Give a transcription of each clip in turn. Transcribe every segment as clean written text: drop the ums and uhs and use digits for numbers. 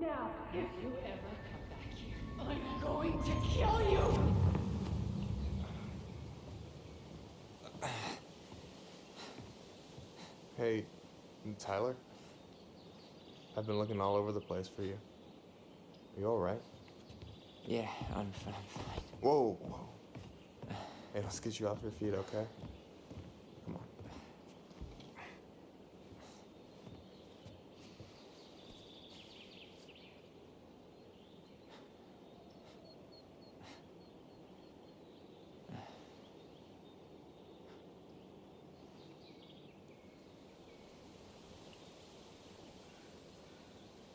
Now, if you ever come back here, I'm going to kill you! Hey, Tyler? I've been looking all over the place for you. Are you alright? Yeah, I'm fine. Whoa, whoa. Hey, let's get you off your feet, okay? Come on.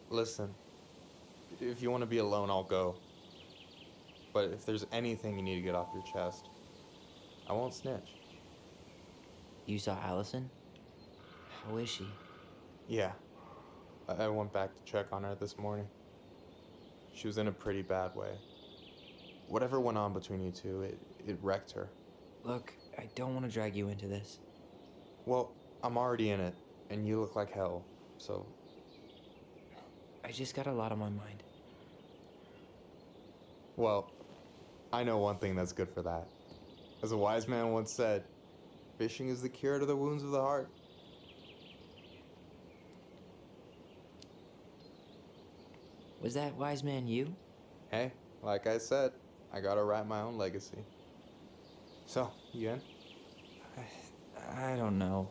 Listen, if you want to be alone, I'll go. But if there's anything you need to get off your chest, I won't snitch. You saw Alyson? How is she? Yeah. I went back to check on her this morning. She was in a pretty bad way. Whatever went on between you two, it wrecked her. Look, I don't want to drag you into this. Well, I'm already in it, and you look like hell, so... I just got a lot on my mind. Well, I know one thing that's good for that. As a wise man once said, fishing is the cure to the wounds of the heart. Was that wise man you? Hey, like I said, I gotta write my own legacy. So, you in? I don't know.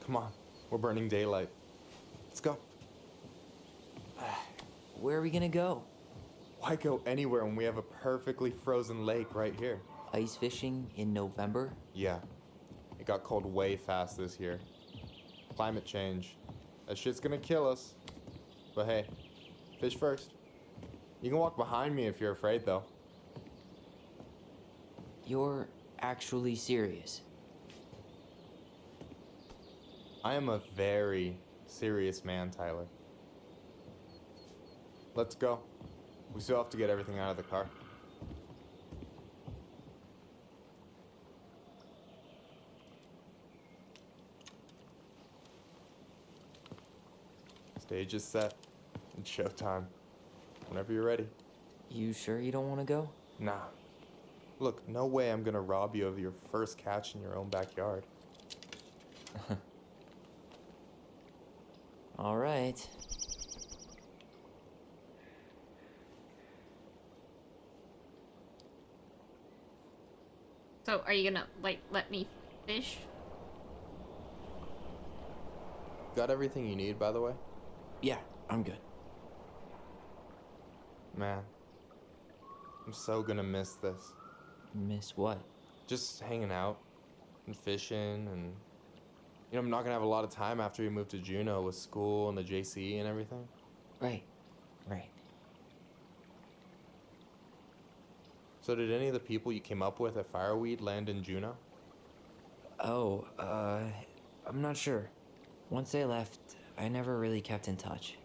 Come on, we're burning daylight. Let's go. Where are we gonna go? Why go anywhere when we have a perfectly frozen lake right here? Ice fishing in November? Yeah, it got cold way fast this year. Climate change. That shit's gonna kill us. But hey, fish first. You can walk behind me if you're afraid, though. You're actually serious? I am a very serious man, Tyler. Let's go. We still have to get everything out of the car. Stage is set. It's showtime. Whenever you're ready. You sure you don't want to go? Nah. Look, no way I'm gonna rob you of your first catch in your own backyard. All right. So, are you gonna, like, let me fish? Got everything you need, by the way? Yeah, I'm good. Man, I'm so gonna miss this. Miss what? Just hanging out and fishing and... You know, I'm not gonna have a lot of time after we move to Juneau with school and the JC and everything. Right. So did any of the people you came up with at Fireweed land in Juneau? Oh, I'm not sure. Once they left, I never really kept in touch.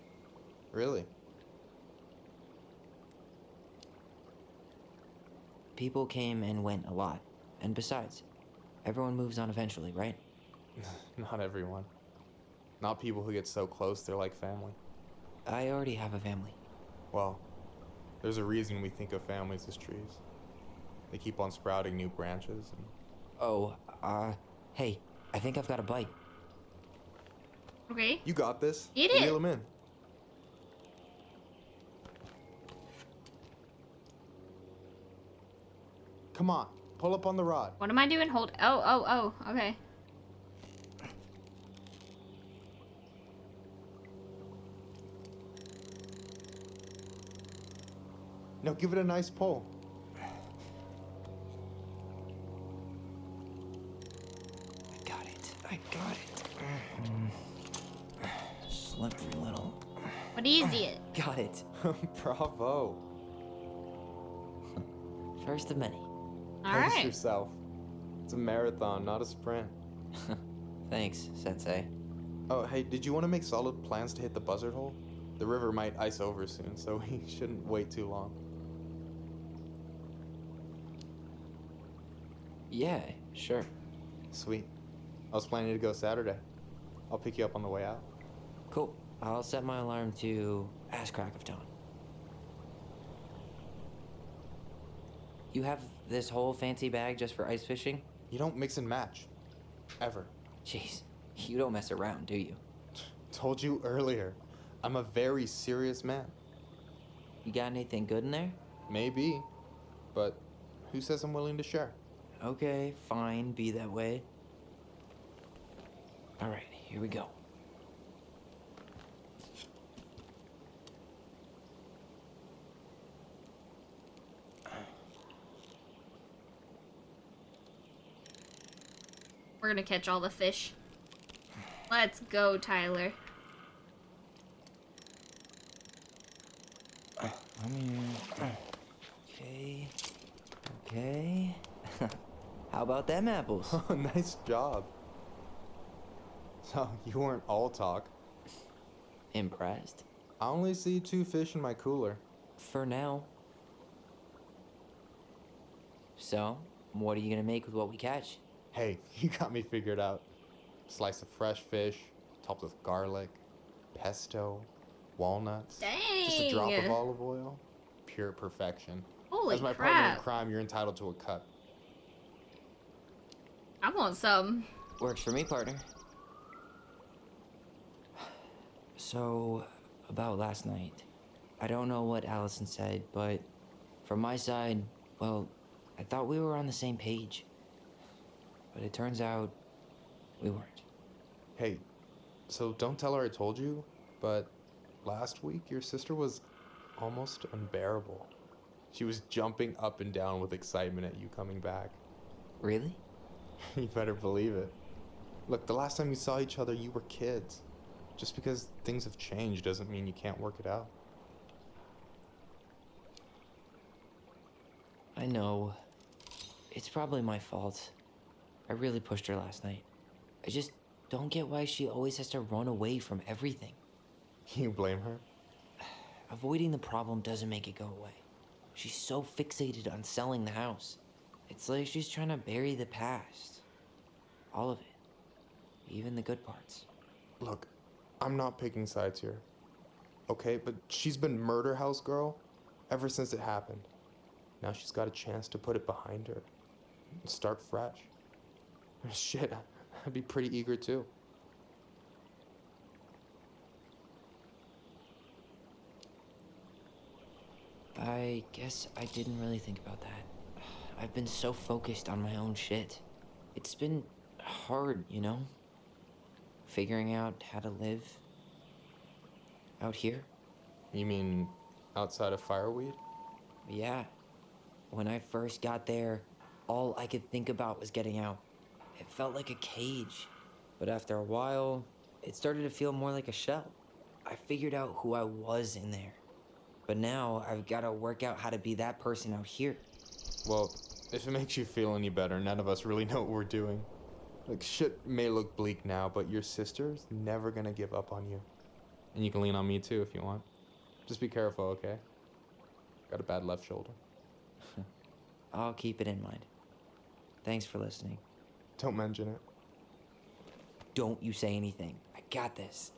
Really? People came and went a lot. And besides, everyone moves on eventually, right? Not everyone. Not people who get so close they're like family. I already have a family. Well, there's a reason we think of families as trees. They keep on sprouting new branches and... Oh, hey, I think I've got a bite. Okay. You got this. Eat it. Reel them in. Come on, pull up on the rod. What am I doing? Hold. Oh, okay. Now give it a nice pull. I got it. Slippery little. What is it? Got it. Bravo. First of many. Pace Alright. yourself. It's a marathon, not a sprint. Thanks, Sensei. Oh, hey, did you want to make solid plans to hit the buzzard hole? The river might ice over soon, so we shouldn't wait too long. Yeah, sure. Sweet. I was planning to go Saturday. I'll pick you up on the way out. Cool. I'll set my alarm to ass crack of dawn. You have this whole fancy bag just for ice fishing? You don't mix and match. Ever. Jeez, you don't mess around, do you? Told you earlier. I'm a very serious man. You got anything good in there? Maybe. But who says I'm willing to share? Okay, fine, be that way. Alright, here we go. We're gonna catch all the fish. Let's go, Tyler. Okay. Okay. How about them apples? Nice job. So, you weren't all talk. Impressed? I only see 2 fish in my cooler. For now. So, what are you gonna make with what we catch? Hey, you got me figured out. Slice of fresh fish, topped with garlic, pesto, walnuts. Dang. Just a drop of olive oil. Pure perfection. Holy As my partner in crap. crime, you're entitled to a cut. I want some. Works for me, partner. So, about last night. I don't know what Alyson said, but from my side, well, I thought we were on the same page. But it turns out we weren't. Hey, so don't tell her I told you, but last week your sister was almost unbearable. She was jumping up and down with excitement at you coming back. Really? You better believe it. Look, the last time you saw each other, you were kids. Just because things have changed doesn't mean you can't work it out. I know. It's probably my fault. I really pushed her last night. I just don't get why she always has to run away from everything. You blame her? Avoiding the problem doesn't make it go away. She's so fixated on selling the house. It's like she's trying to bury the past. All of it. Even the good parts. Look, I'm not picking sides here. Okay, but she's been murder house girl ever since it happened. Now she's got a chance to put it behind her and start fresh. Shit, I'd be pretty eager too. I guess I didn't really think about that. I've been so focused on my own shit. It's been hard, you know? Figuring out how to live out here. You mean outside of fireweed? Yeah. When I first got there, all I could think about was getting out. It felt like a cage. But after a while, it started to feel more like a shell. I figured out who I was in there. But now I've got to work out how to be that person out here. Well, if it makes you feel any better, none of us really know what we're doing. Like, shit may look bleak now, but your sister's never gonna give up on you. And you can lean on me too if you want. Just be careful, okay? Got a bad left shoulder. I'll keep it in mind. Thanks for listening. Don't mention it. Don't you say anything. I got this.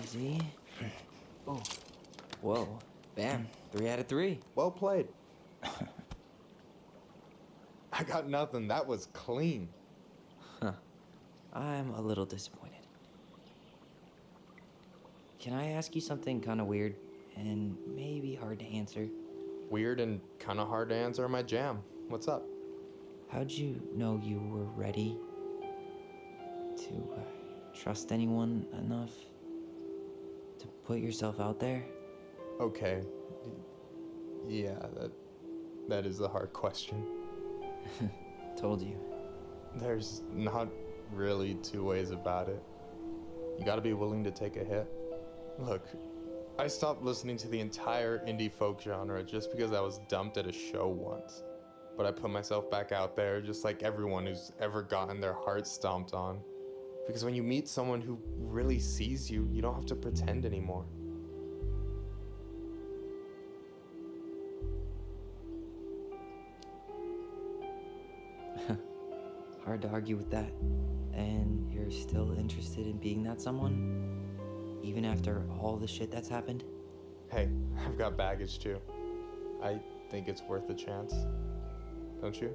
Easy. Oh. Whoa. Bam. 3 out of 3. Well played. I got nothing. That was clean. Huh. I'm a little disappointed. Can I ask you something kind of weird and maybe hard to answer? Weird and kind of hard to answer are my jam. What's up? How'd you know you were ready to trust anyone enough to put yourself out there? Okay. Yeah, that is a hard question. Told you. There's not really 2 ways about it. You gotta be willing to take a hit. Look, I stopped listening to the entire indie folk genre just because I was dumped at a show once. But I put myself back out there just like everyone who's ever gotten their heart stomped on. Because when you meet someone who really sees you, you don't have to pretend anymore. Hard to argue with that. And you're still interested in being that someone? Even after all the shit that's happened? Hey, I've got baggage too. I think it's worth a chance. Don't you?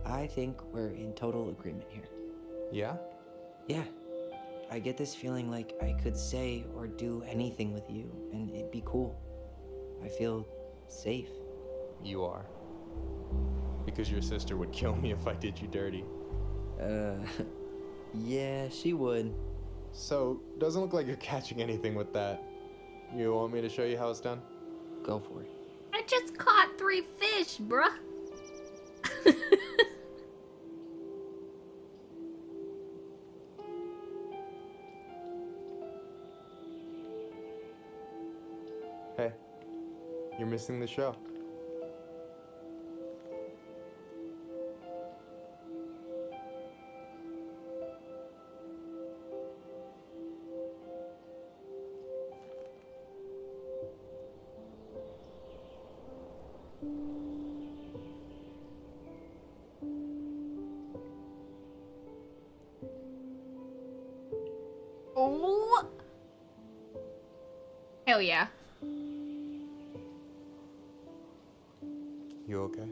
I think we're in total agreement here. Yeah? Yeah. I get this feeling like I could say or do anything with you, and it'd be cool. I feel safe. You are. Because your sister would kill me if I did you dirty. Yeah, she would. So, doesn't look like you're catching anything with that. You want me to show you how it's done? Go for it. I just caught 3 fish, bruh. Hey, you're missing the show. Oh. Hell yeah. You okay?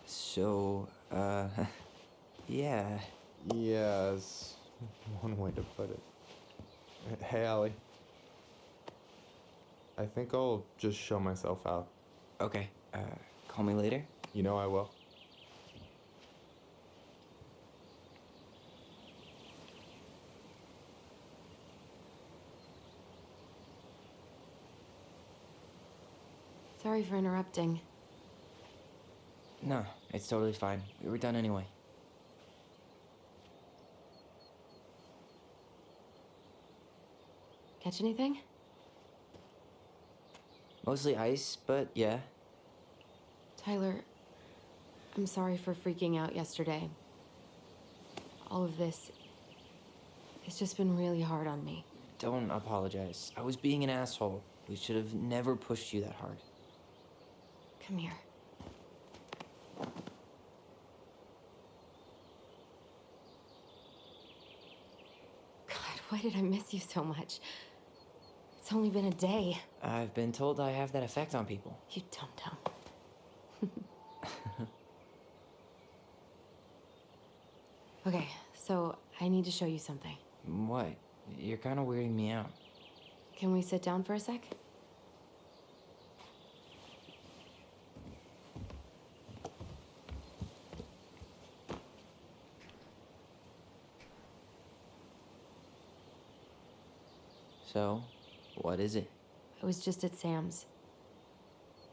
So, yeah. Yes, one way to put it. Hey, Allie. I think I'll just show myself out. Okay, call me later? You know I will. Sorry for interrupting. No, it's totally fine. We were done anyway. Catch anything? Mostly ice, but yeah. Tyler, I'm sorry for freaking out yesterday. All of this, it's just been really hard on me. Don't apologize. I was being an asshole. We should have never pushed you that hard. Come here. God, why did I miss you so much? It's only been a day. I've been told I have that effect on people. You dum-dum. Okay, so I need to show you something. What? You're kind of weirding me out. Can we sit down for a sec? So, what is it? I was just at Sam's.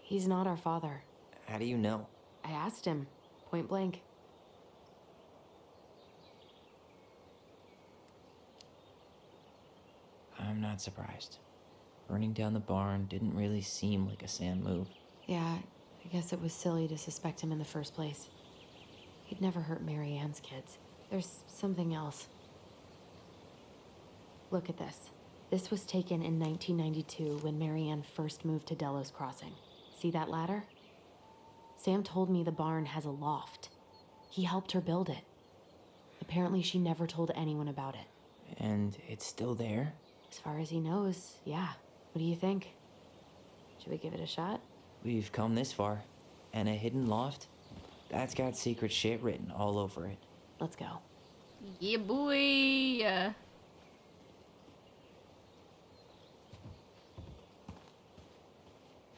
He's not our father. How do you know? I asked him, point blank. I'm not surprised. Burning down the barn didn't really seem like a Sam move. Yeah, I guess it was silly to suspect him in the first place. He'd never hurt Mary Ann's kids. There's something else. Look at this. This was taken in 1992 when Mary Ann first moved to Delos Crossing. See that ladder? Sam told me the barn has a loft. He helped her build it. Apparently, she never told anyone about it. And it's still there? As far as he knows, yeah. What do you think? Should we give it a shot? We've come this far. And a hidden loft? That's got secret shit written all over it. Let's go. Yeah, boy.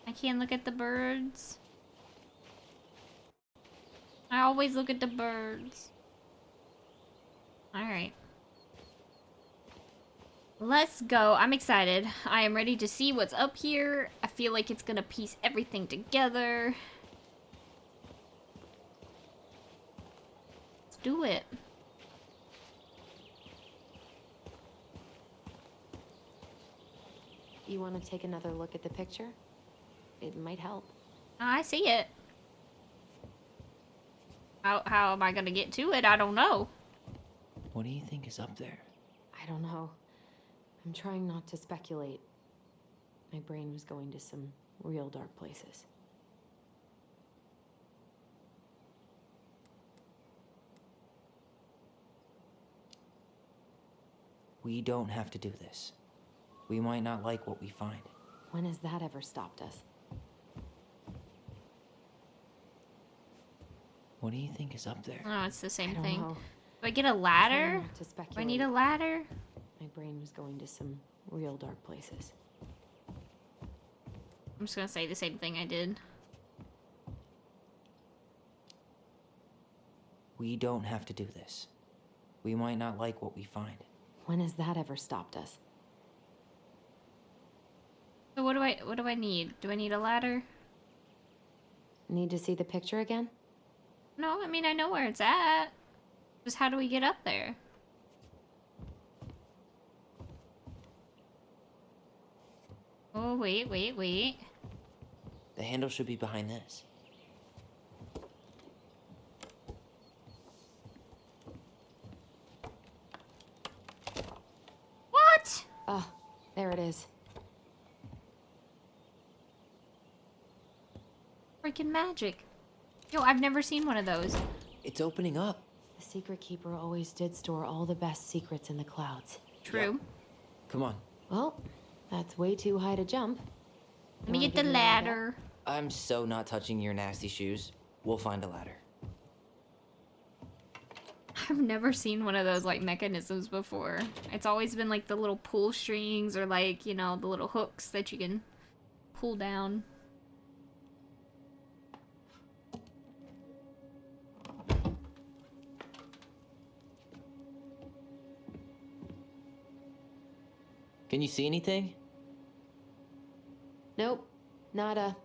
I can't look at the birds. I always look at the birds. Alright. Let's go. I'm excited. I am ready to see what's up here. I feel like it's gonna piece everything together. Let's do it. You want to take another look at the picture? It might help. I see it. How am I gonna get to it? I don't know. What do you think is up there? I don't know. I'm trying not to speculate. My brain was going to some real dark places. We don't have to do this. We might not like what we find. When has that ever stopped us? What do you think is up there? Oh, it's the I same don't thing. know. Do I get a Trying ladder? not to Do I speculate. need a ladder? My brain was going to some real dark places. I'm just gonna say the same thing I did. We don't have to do this. We might not like what we find. When has that ever stopped us? So what do I need? Do I need a ladder? Need to see the picture again? No, I mean I know where it's at. Just how do we get up there? Oh, wait. The handle should be behind this. What? Oh, there it is. Freaking magic. Yo, I've never seen one of those. It's opening up. The Secret Keeper always did store all the best secrets in the clouds. True. Come on. Well, that's way too high to jump. Let me Wanna get the give me a ride up? ladder. I'm so not touching your nasty shoes. We'll find a ladder. I've never seen one of those like mechanisms before. It's always been like the little pull strings or like, you know, the little hooks that you can pull down. Can you see anything? Nope, nada.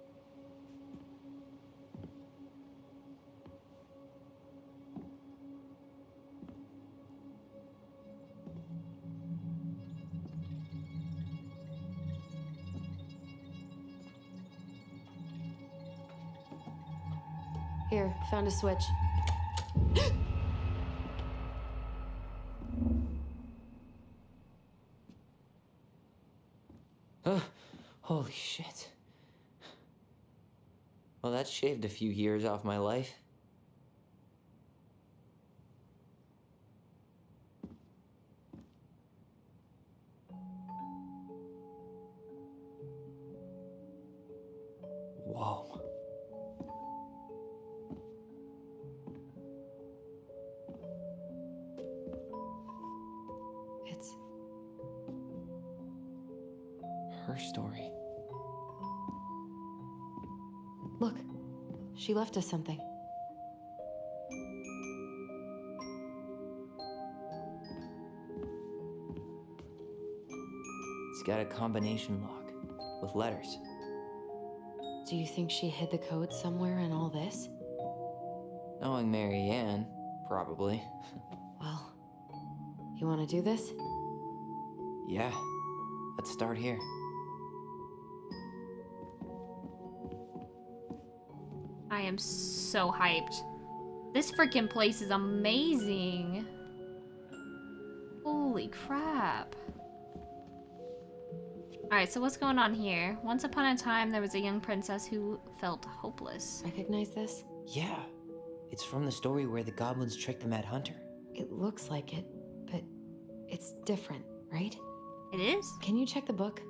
Here, found a switch. Holy shit. Well, that shaved a few years off my life. Whoa. It's Her story. Look, she left us something. It's got a combination lock with letters. Do you think she hid the code somewhere in all this? Knowing Mary Ann, probably. Well, you want to do this? Yeah. Let's start here. I am so hyped. This freaking place is amazing. Holy crap. Alright, so what's going on here? Once upon a time, there was a young princess who felt hopeless. Recognize this? Yeah. It's from the story where the goblins tricked the Mad Hunter. It looks like it, but it's different, right? It is? Can you check the book?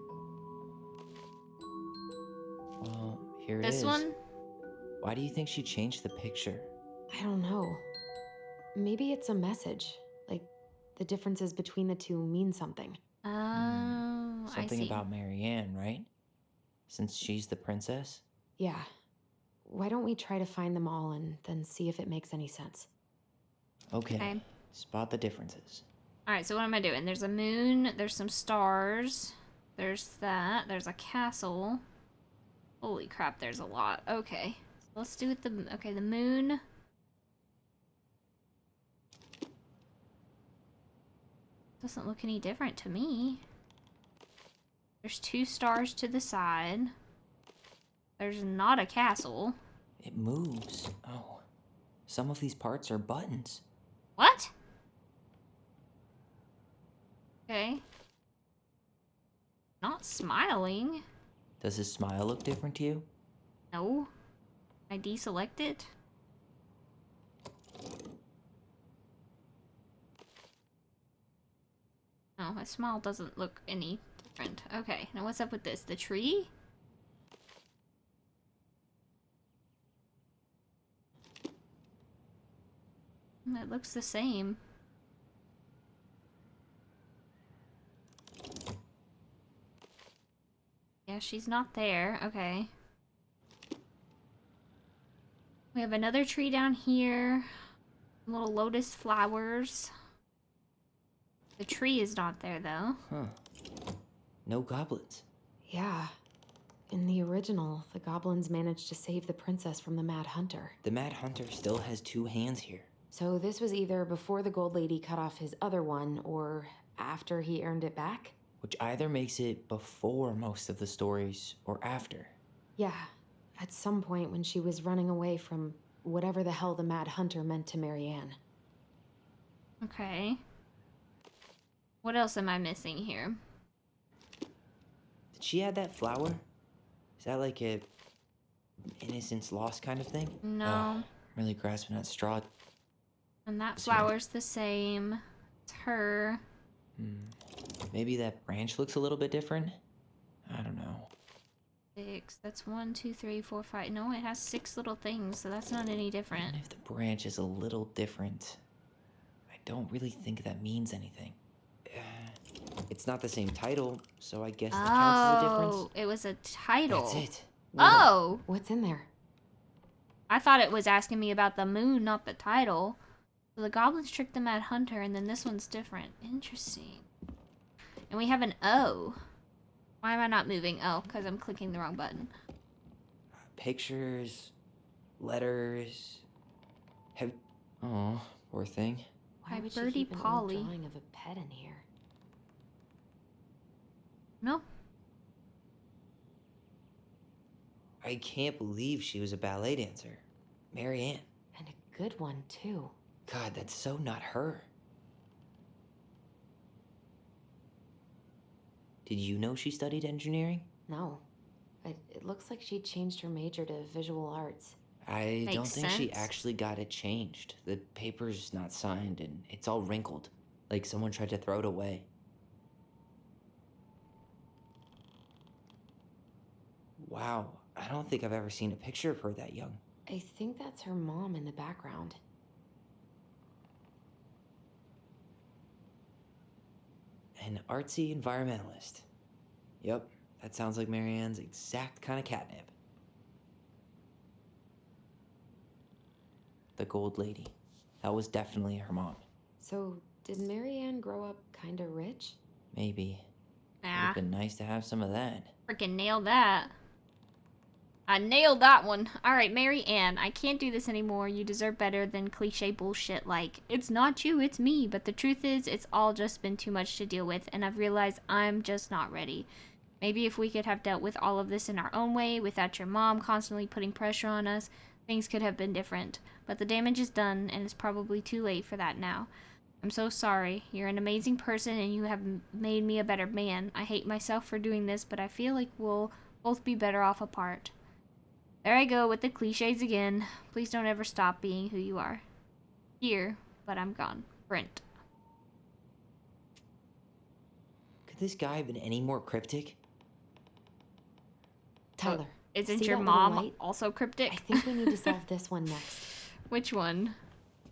Well, here it is. This one? Why do you think she changed the picture? I don't know. Maybe it's a message. Like, the differences between the two mean something. Oh, I Something see. about Marianne, right? Since she's the princess? Yeah. Why don't we try to find them all and then see if it makes any sense? Okay. Spot the differences. Alright, so what am I doing? There's a moon, there's some stars, there's that, there's a castle. Holy crap, there's a lot. Okay. So let's do it the moon. Doesn't look any different to me. There's 2 stars to the side. There's not a castle. It moves. Oh. Some of these parts are buttons. What? Okay. Not smiling. Does his smile look different to you? No. I deselect it. Oh, my smile doesn't look any different. Okay, now what's up with this? The tree? It looks the same. Yeah, she's not there. Okay. We have another tree down here. Little lotus flowers. The tree is not there, though. Huh. No goblins. Yeah. In the original, the goblins managed to save the princess from the Mad Hunter. The Mad Hunter still has 2 hands here. So this was either before the Gold Lady cut off his other one, or after he earned it back? Which either makes it before most of the stories, or after. Yeah. At some point when she was running away from whatever the hell the Mad Hunter meant to Marianne. Okay. What else am I missing here? Did she add that flower? Is that like a innocence lost kind of thing? No. I'm really grasping at straw. And that See. flower's the same. It's her. Maybe that branch looks a little bit different? I don't know. 6. That's 1, 2, 3, 4, 5. No, it has 6 little things, so that's not any different. Even if the branch is a little different, I don't really think that means anything. It's not the same title, so I guess that counts as a difference. Oh, it was a title. That's it. Oh! What's in there? I thought it was asking me about the moon, not the title. So the goblins tricked the Mad Hunter, and then this one's different. Interesting. And we have an O. Why am I not moving? Oh, because I'm clicking the wrong button. Pictures, letters. Oh, poor thing. Why By would she Birdie keep an old Polly. drawing of a pet in here? No. I can't believe she was a ballet dancer. Marianne. And a good one, too. God, that's so not her. Did you know she studied engineering? No. It looks like she changed her major to visual arts. I Makes don't think she sense. actually got it changed. The paper's not signed and it's all wrinkled. Like someone tried to throw it away. Wow, I don't think I've ever seen a picture of her that young. I think that's her mom in the background. An artsy environmentalist. Yep, that sounds like Marianne's exact kind of catnip. The Gold Lady. That was definitely her mom. So, did Marianne grow up kinda rich? Maybe. Nah. Would've been nice to have some of that. Freaking nailed that. I nailed that one. Alright, Mary Ann, I can't do this anymore. You deserve better than cliche bullshit like, it's not you, it's me. But the truth is, it's all just been too much to deal with, and I've realized I'm just not ready. Maybe if we could have dealt with all of this in our own way, without your mom constantly putting pressure on us, things could have been different. But the damage is done, and it's probably too late for that now. I'm so sorry. You're an amazing person, and you have made me a better man. I hate myself for doing this, but I feel like we'll both be better off apart. There I go with the cliches again. Please don't ever stop being who you are. Here, but I'm gone. Brent. Could this guy have been any more cryptic? Tyler, Isn't see your that little mom light? also cryptic? I think we need to solve this one next. Which one?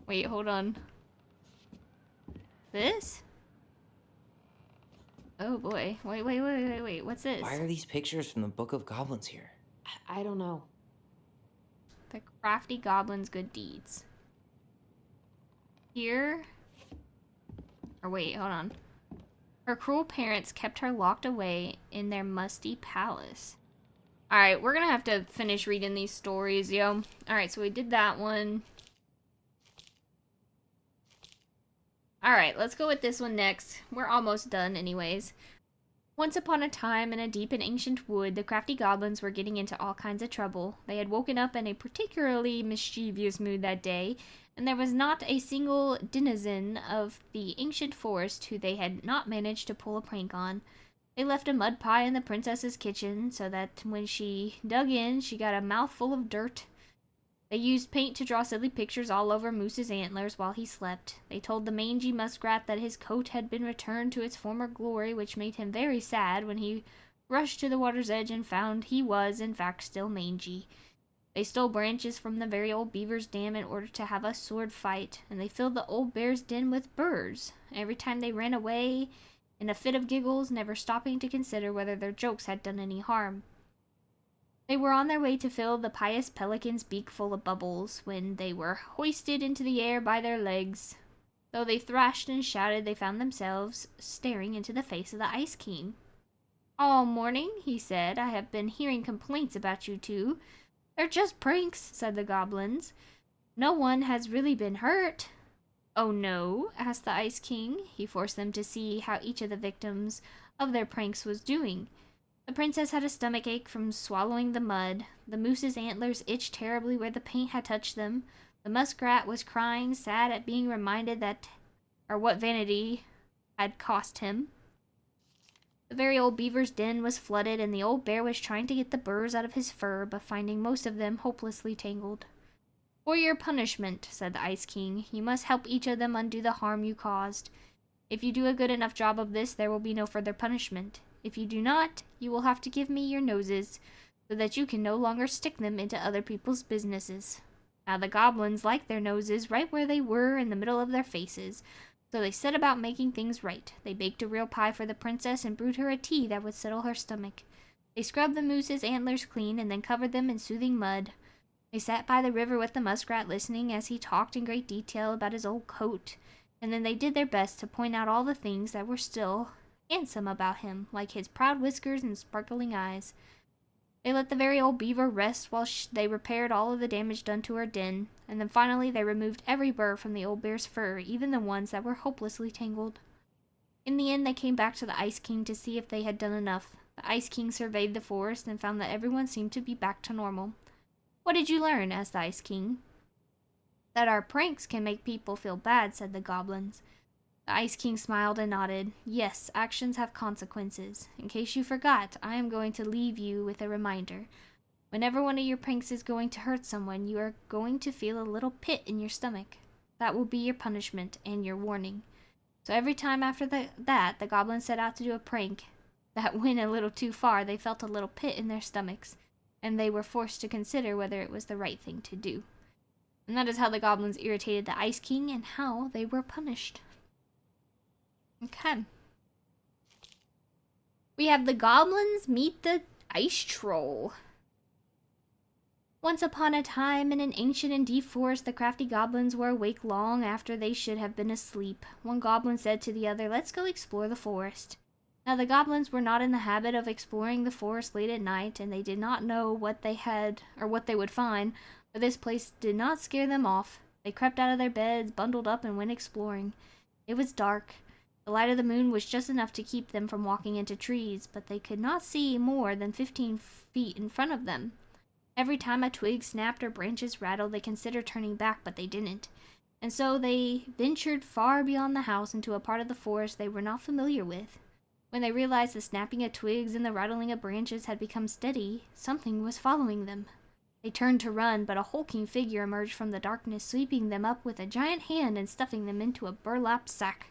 Wait, hold on. This? Oh boy. Wait. What's this? Why are these pictures from the Book of Goblins here? I don't know. The crafty goblin's good deeds. Here. Or wait, hold on. Her cruel parents kept her locked away in their musty palace. Alright, we're gonna have to finish reading these stories, yo. Alright, so we did that one. Alright, let's go with this one next. We're almost done anyways. Once upon a time, in a deep and ancient wood, the crafty goblins were getting into all kinds of trouble. They had woken up in a particularly mischievous mood that day, and there was not a single denizen of the ancient forest who they had not managed to pull a prank on. They left a mud pie in the princess's kitchen, so that when she dug in, she got a mouthful of dirt. They used paint to draw silly pictures all over Moose's antlers while he slept. They told the mangy muskrat that his coat had been returned to its former glory, which made him very sad when he rushed to the water's edge and found he was, in fact, still mangy. They stole branches from the very old beaver's dam in order to have a sword fight, and they filled the old bear's den with birds. Every time they ran away in a fit of giggles, never stopping to consider whether their jokes had done any harm. They were on their way to fill the pious pelican's beak full of bubbles when they were hoisted into the air by their legs. Though they thrashed and shouted, they found themselves staring into the face of the Ice King. "All morning," he said, "I have been hearing complaints about you two." "They're just pranks," said the goblins. "No one has really been hurt." "Oh no?" asked the Ice King. He forced them to see how each of the victims of their pranks was doing. The princess had a stomachache from swallowing the mud. The moose's antlers itched terribly where the paint had touched them. The muskrat was crying, sad at being reminded what vanity had cost him. The very old beaver's den was flooded, and the old bear was trying to get the burrs out of his fur, but finding most of them hopelessly tangled. "For your punishment," said the Ice King, "you must help each of them undo the harm you caused. If you do a good enough job of this, there will be no further punishment. If you do not, you will have to give me your noses, so that you can no longer stick them into other people's businesses." Now the goblins liked their noses right where they were in the middle of their faces, so they set about making things right. They baked a real pie for the princess and brewed her a tea that would settle her stomach. They scrubbed the moose's antlers clean and then covered them in soothing mud. They sat by the river with the muskrat, listening as he talked in great detail about his old coat, and then they did their best to point out all the things that were still handsome about him, like his proud whiskers and sparkling eyes. They let the very old beaver rest while they repaired all of the damage done to her den, and then finally they removed every burr from the old bear's fur, even the ones that were hopelessly tangled. In the end, they came back to the Ice King to see if they had done enough. The Ice King surveyed the forest and found that everyone seemed to be back to normal. "What did you learn?" asked the Ice King. "That our pranks can make people feel bad," said the goblins. The Ice King smiled and nodded. "Yes, actions have consequences. In case you forgot, I am going to leave you with a reminder. Whenever one of your pranks is going to hurt someone, you are going to feel a little pit in your stomach. That will be your punishment and your warning." So every time after that, the goblins set out to do a prank that went a little too far, they felt a little pit in their stomachs, and they were forced to consider whether it was the right thing to do. And that is how the goblins irritated the Ice King and how they were punished. Okay. We have the goblins meet the ice troll. Once upon a time, in an ancient and deep forest, the crafty goblins were awake long after they should have been asleep. One goblin said to the other, "Let's go explore the forest." Now the goblins were not in the habit of exploring the forest late at night, and they did not know what they would find, but this place did not scare them off. They crept out of their beds, bundled up, and went exploring. It was dark. The light of the moon was just enough to keep them from walking into trees, but they could not see more than 15 feet in front of them. Every time a twig snapped or branches rattled, they considered turning back, but they didn't. And so they ventured far beyond the house into a part of the forest they were not familiar with. When they realized the snapping of twigs and the rattling of branches had become steady, something was following them. They turned to run, but a hulking figure emerged from the darkness, sweeping them up with a giant hand and stuffing them into a burlap sack.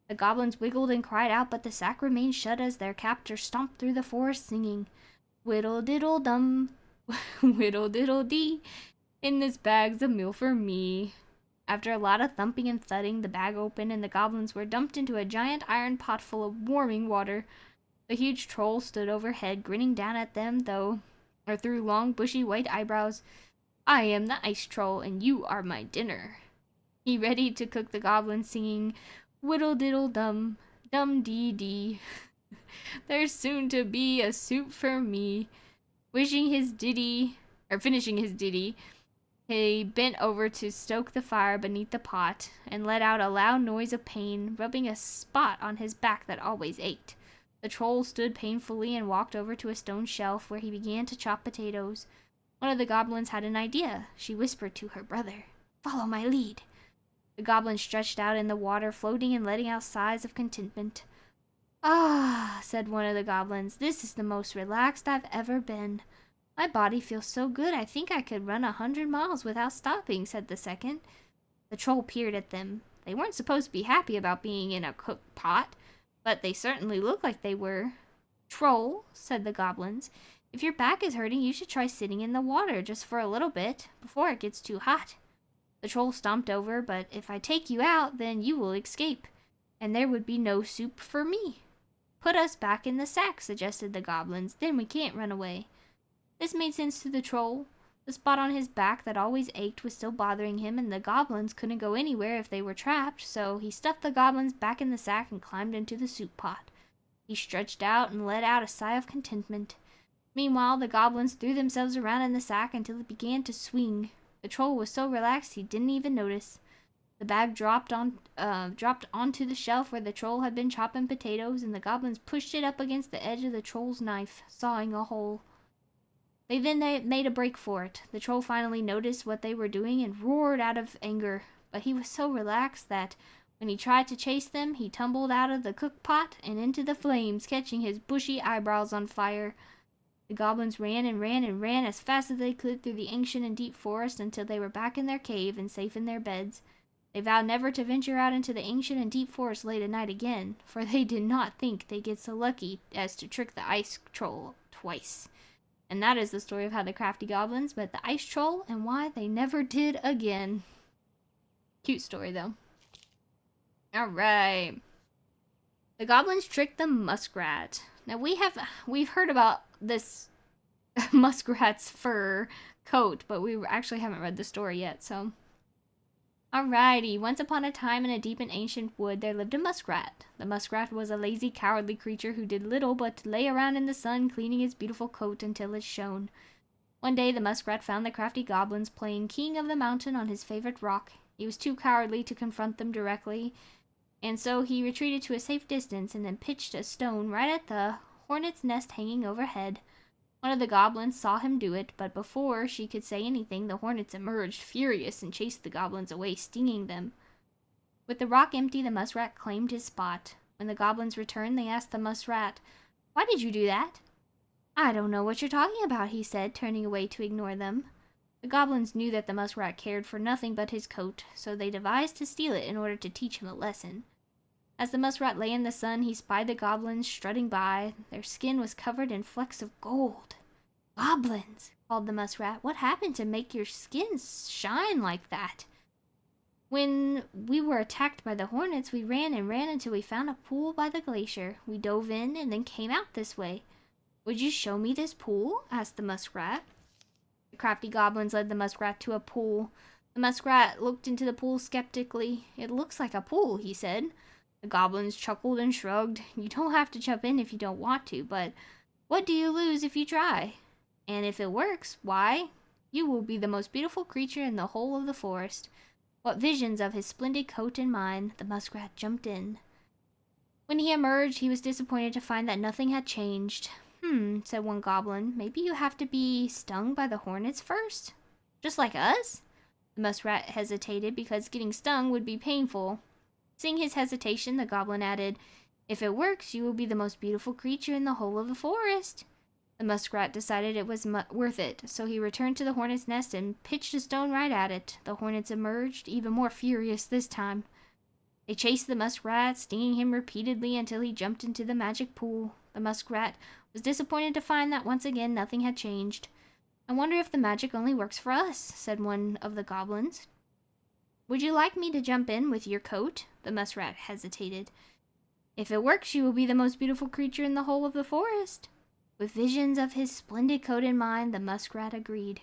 The goblins wiggled and cried out, but the sack remained shut as their captor stomped through the forest singing, "Whittle diddle dum, whittle diddle dee, in this bag's a meal for me." After a lot of thumping and thudding, the bag opened and the goblins were dumped into a giant iron pot full of warming water. The huge troll stood overhead, grinning down at them, through long, bushy white eyebrows. "I am the ice troll, and you are my dinner." He readied to cook the goblins, singing, "Whittle diddle dum, dum dee dee. There's soon to be a soup for me." Finishing his ditty, he bent over to stoke the fire beneath the pot, and let out a loud noise of pain, rubbing a spot on his back that always ached. The troll stood painfully and walked over to a stone shelf where he began to chop potatoes. One of the goblins had an idea. She whispered to her brother, "Follow my lead." The goblin stretched out in the water, floating and letting out sighs of contentment. "Ah," said one of the goblins, "this is the most relaxed I've ever been. My body feels so good I think I could run 100 miles without stopping," said the second. The troll peered at them. They weren't supposed to be happy about being in a cooked pot, but they certainly looked like they were. "Troll," said the goblins, "if your back is hurting, you should try sitting in the water just for a little bit, before it gets too hot." The troll stomped over, "But if I take you out, then you will escape, and there would be no soup for me." "Put us back in the sack," suggested the goblins, "then we can't run away." This made sense to the troll. The spot on his back that always ached was still bothering him, and the goblins couldn't go anywhere if they were trapped, so he stuffed the goblins back in the sack and climbed into the soup pot. He stretched out and let out a sigh of contentment. Meanwhile, the goblins threw themselves around in the sack until it began to swing. The troll was so relaxed he didn't even notice. The bag dropped onto the shelf where the troll had been chopping potatoes, and the goblins pushed it up against the edge of the troll's knife, sawing a hole. They made a break for it. The troll finally noticed what they were doing and roared out of anger, but he was so relaxed that when he tried to chase them, he tumbled out of the cook pot and into the flames, catching his bushy eyebrows on fire. The goblins ran and ran and ran as fast as they could through the ancient and deep forest until they were back in their cave and safe in their beds. They vowed never to venture out into the ancient and deep forest late at night again, for they did not think they'd get so lucky as to trick the ice troll twice. And that is the story of how the crafty goblins met the ice troll and why they never did again. Cute story, though. Alright. The goblins tricked the muskrat. Now, we've heard about this muskrat's fur coat, but we actually haven't read the story yet, so... Alrighty, once upon a time in a deep and ancient wood there lived a muskrat. The muskrat was a lazy, cowardly creature who did little but lay around in the sun cleaning his beautiful coat until it shone. One day the muskrat found the crafty goblins playing king of the mountain on his favorite rock. He was too cowardly to confront them directly, and so he retreated to a safe distance and then pitched a stone right at the hornet's nest hanging overhead. One of the goblins saw him do it, but before she could say anything, the hornets emerged, furious, and chased the goblins away, stinging them. With the rock empty, the muskrat claimed his spot. When the goblins returned, they asked the muskrat, "Why did you do that?" "I don't know what you're talking about," he said, turning away to ignore them. The goblins knew that the muskrat cared for nothing but his coat, so they devised to steal it in order to teach him a lesson. As the muskrat lay in the sun, he spied the goblins strutting by. Their skin was covered in flecks of gold. "Goblins," called the muskrat, "what happened to make your skins shine like that?" "When we were attacked by the hornets, we ran and ran until we found a pool by the glacier. We dove in and then came out this way." "Would you show me this pool?" asked the muskrat. The crafty goblins led the muskrat to a pool. The muskrat looked into the pool skeptically. "It looks like a pool," he said. The goblins chuckled and shrugged. "You don't have to jump in if you don't want to, but what do you lose if you try? And if it works, why, you will be the most beautiful creature in the whole of the forest." What visions of his splendid coat in mind, the muskrat jumped in. When he emerged, he was disappointed to find that nothing had changed. Said one goblin, "Maybe you have to be stung by the hornets first? Just like us?" The muskrat hesitated because getting stung would be painful. Seeing his hesitation, the goblin added, "If it works, you will be the most beautiful creature in the whole of the forest." The muskrat decided it was worth it, so he returned to the hornet's nest and pitched a stone right at it. The hornets emerged, even more furious this time. They chased the muskrat, stinging him repeatedly until he jumped into the magic pool. The muskrat was disappointed to find that once again nothing had changed. "I wonder if the magic only works for us," said one of the goblins. "Would you like me to jump in with your coat?" The muskrat hesitated. "If it works, you will be the most beautiful creature in the whole of the forest." With visions of his splendid coat in mind, the muskrat agreed.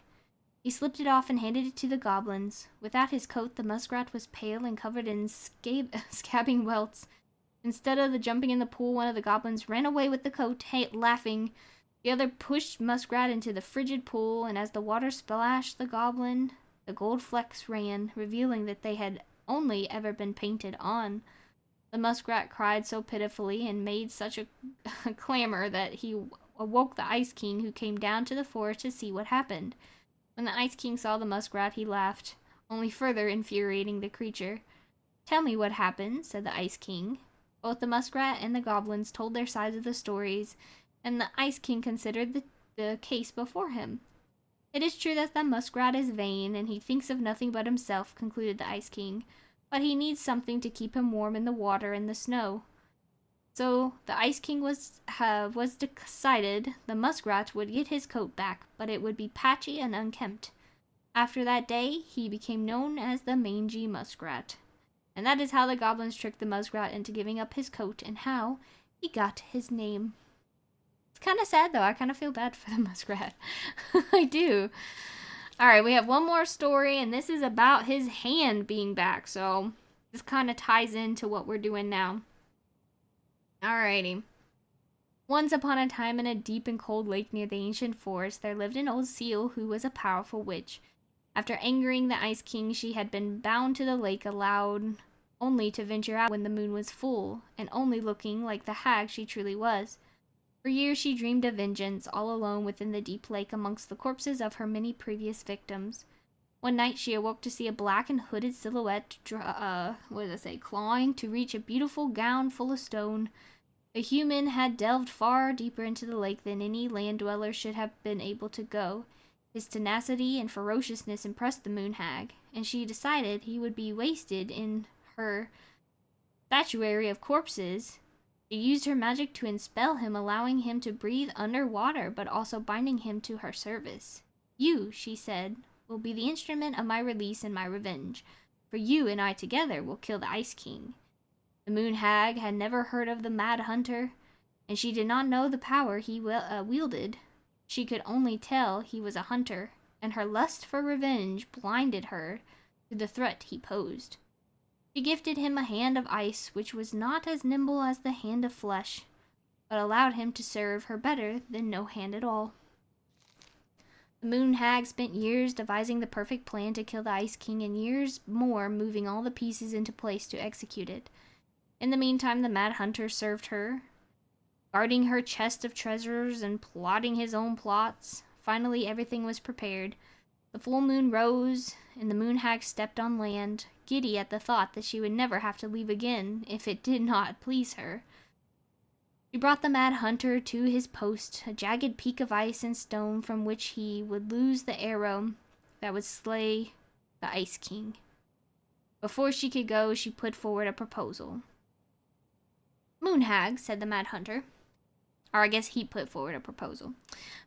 He slipped it off and handed it to the goblins. Without his coat, the muskrat was pale and covered in scabbing welts. Instead of the jumping in the pool, one of the goblins ran away with the coat, laughing. The other pushed muskrat into the frigid pool, and as the water splashed the goblin, the gold flecks ran, revealing that they had only ever been painted on. The muskrat cried so pitifully and made such a clamor that he awoke the Ice King, who came down to the forest to see what happened. When the Ice King saw the muskrat, he laughed, only further infuriating the creature. "Tell me what happened," said the Ice King. Both the muskrat and the goblins told their sides of the stories, and the Ice King considered the case before him. "It is true that the muskrat is vain, and he thinks of nothing but himself," concluded the Ice King, "but he needs something to keep him warm in the water and the snow." So the Ice King was decided the muskrat would get his coat back, but it would be patchy and unkempt. After that day, he became known as the mangy muskrat. And that is how the goblins tricked the muskrat into giving up his coat, and how he got his name. It's kind of sad, though. I kind of feel bad for the muskrat. I do. Alright, we have one more story, and this is about his hand being back, so this kind of ties into what we're doing now. Alrighty. Once upon a time, in a deep and cold lake near the ancient forest, there lived an old seal who was a powerful witch. After angering the Ice King, she had been bound to the lake, allowed only to venture out when the moon was full, and only looking like the hag she truly was. For years she dreamed of vengeance, all alone within the deep lake amongst the corpses of her many previous victims. One night she awoke to see a black and hooded silhouette, clawing to reach a beautiful gown full of stone. The human had delved far deeper into the lake than any land dweller should have been able to go. His tenacity and ferociousness impressed the moon hag, and she decided he would be wasted in her statuary of corpses. She used her magic to enspell him, allowing him to breathe underwater, but also binding him to her service. "You," she said, "will be the instrument of my release and my revenge, for you and I together will kill the Ice King." The moon hag had never heard of the Mad Hunter, and she did not know the power he wielded. She could only tell he was a hunter, and her lust for revenge blinded her to the threat he posed. She gifted him a hand of ice, which was not as nimble as the hand of flesh, but allowed him to serve her better than no hand at all. The moon hag spent years devising the perfect plan to kill the Ice King, and years more moving all the pieces into place to execute it. In the meantime, the Mad Hunter served her, guarding her chest of treasures and plotting his own plots. Finally, everything was prepared. The full moon rose, and the moon hag stepped on land, giddy at the thought that she would never have to leave again if it did not please her. She brought the Mad Hunter to his post, a jagged peak of ice and stone from which he would loose the arrow that would slay the Ice King. Before she could go, she put forward a proposal. "Moon hag," said the Mad Hunter. Or I guess he put forward a proposal.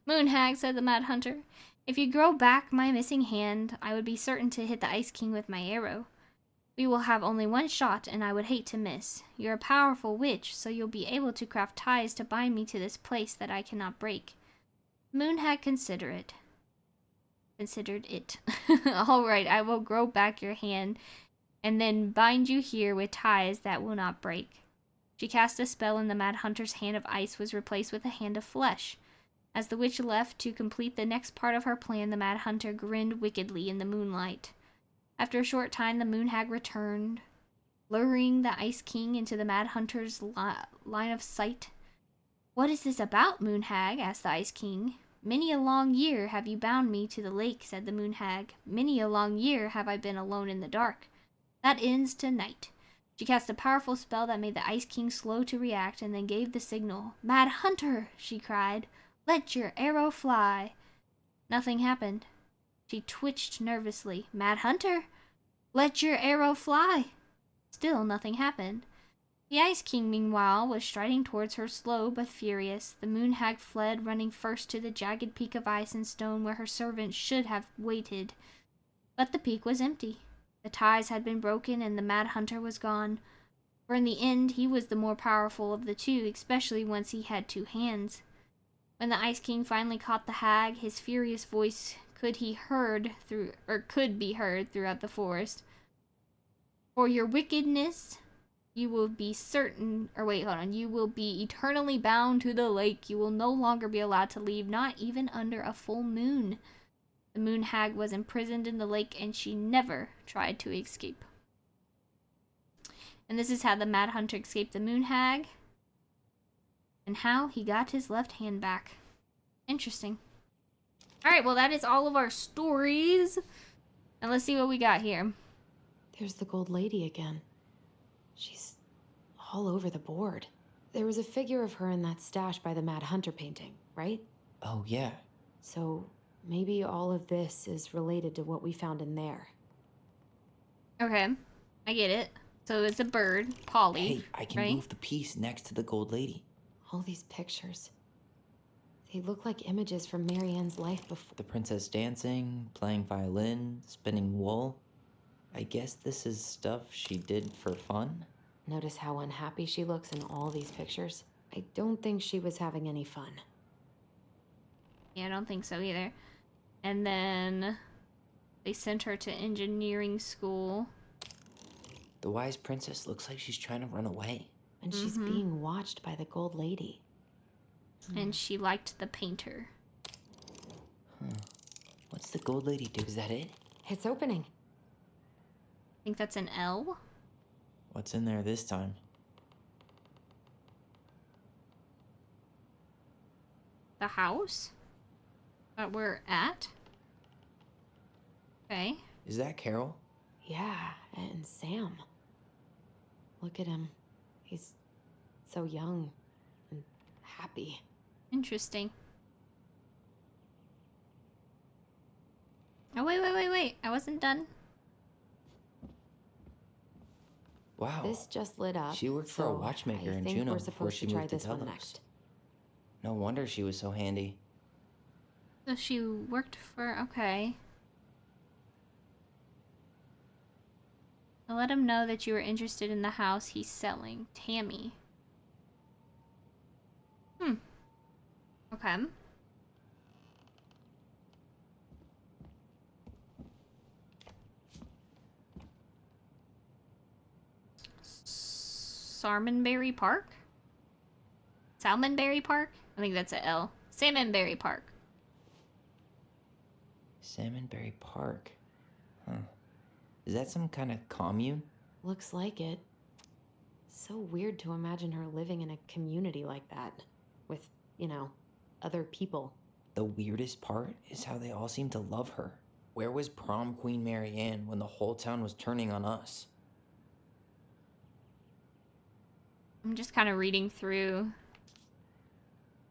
"Moon hag," said the Mad Hunter, "if you grow back my missing hand, I would be certain to hit the Ice King with my arrow. We will have only one shot, and I would hate to miss. You're a powerful witch, so you'll be able to craft ties to bind me to this place that I cannot break." Moon hag considered it. "All right, I will grow back your hand, and then bind you here with ties that will not break." She cast a spell, and the Mad Hunter's hand of ice was replaced with a hand of flesh. As the witch left to complete the next part of her plan, the Mad Hunter grinned wickedly in the moonlight. After a short time, the moon hag returned, luring the Ice King into the Mad Hunter's line of sight. "What is this about, moon hag?" asked the Ice King. "Many a long year have you bound me to the lake," said the moon hag. "Many a long year have I been alone in the dark. That ends tonight." She cast a powerful spell that made the Ice King slow to react, and then gave the signal. "Mad Hunter!" she cried. Let your arrow fly. Nothing happened. She twitched nervously. Mad Hunter, let your arrow fly. Still nothing happened. The Ice King, meanwhile, was striding towards her, slow but furious. The moon hag fled, running first to the jagged peak of ice and stone where her servant should have waited. But the peak was empty. The ties had been broken and the Mad Hunter was gone. For in the end, he was the more powerful of the two, especially once he had two hands. When the Ice King finally caught the hag, his furious voice could be heard throughout the forest. For your wickedness, you will be you will be eternally bound to the lake. You will no longer be allowed to leave, not even under a full moon. The moon hag was imprisoned in the lake and she never tried to escape. And this is how the Mad Hunter escaped the moon hag and how he got his left hand back. Interesting. Alright, well that is all of our stories. And let's see what we got here. There's the gold lady again. She's all over the board. There was a figure of her in that stash by the Mad Hunter painting, right? Oh, yeah. So maybe all of this is related to what we found in there. Okay, I get it. So it's a bird, Polly. Hey, I can right? move the piece next to the gold lady. All these pictures. They look like images from Marianne's life before. The princess dancing, playing violin, spinning wool. I guess this is stuff she did for fun? Notice how unhappy she looks in all these pictures? I don't think she was having any fun. Yeah, I don't think so either. And then they sent her to engineering school. The wise princess looks like she's trying to run away. And she's being watched by the gold lady. And she liked the painter. What's the gold lady do? Is that it? It's opening. I think that's an L. What's in there this time? The house that we're at. Okay. Is that Carol? Yeah, and Sam. Look at him. He's so young and happy. Interesting. Oh, wait. I wasn't done. Wow. This just lit up. She worked for a watchmaker in I think Juneau we're before supposed she to try moved to this one Telos. next. No wonder she was so handy. So she worked for... Okay. I'll let him know that you were interested in the house he's selling. Tammy. Okay. Salmonberry Park? Salmonberry Park? I think that's a L. Salmonberry Park. Salmonberry Park. Huh. Is that some kind of commune? Looks like it. So weird to imagine her living in a community like that. With, other people. The weirdest part is how they all seem to love her. Where was prom queen Marianne when the whole town was turning on us? I'm just kind of reading through.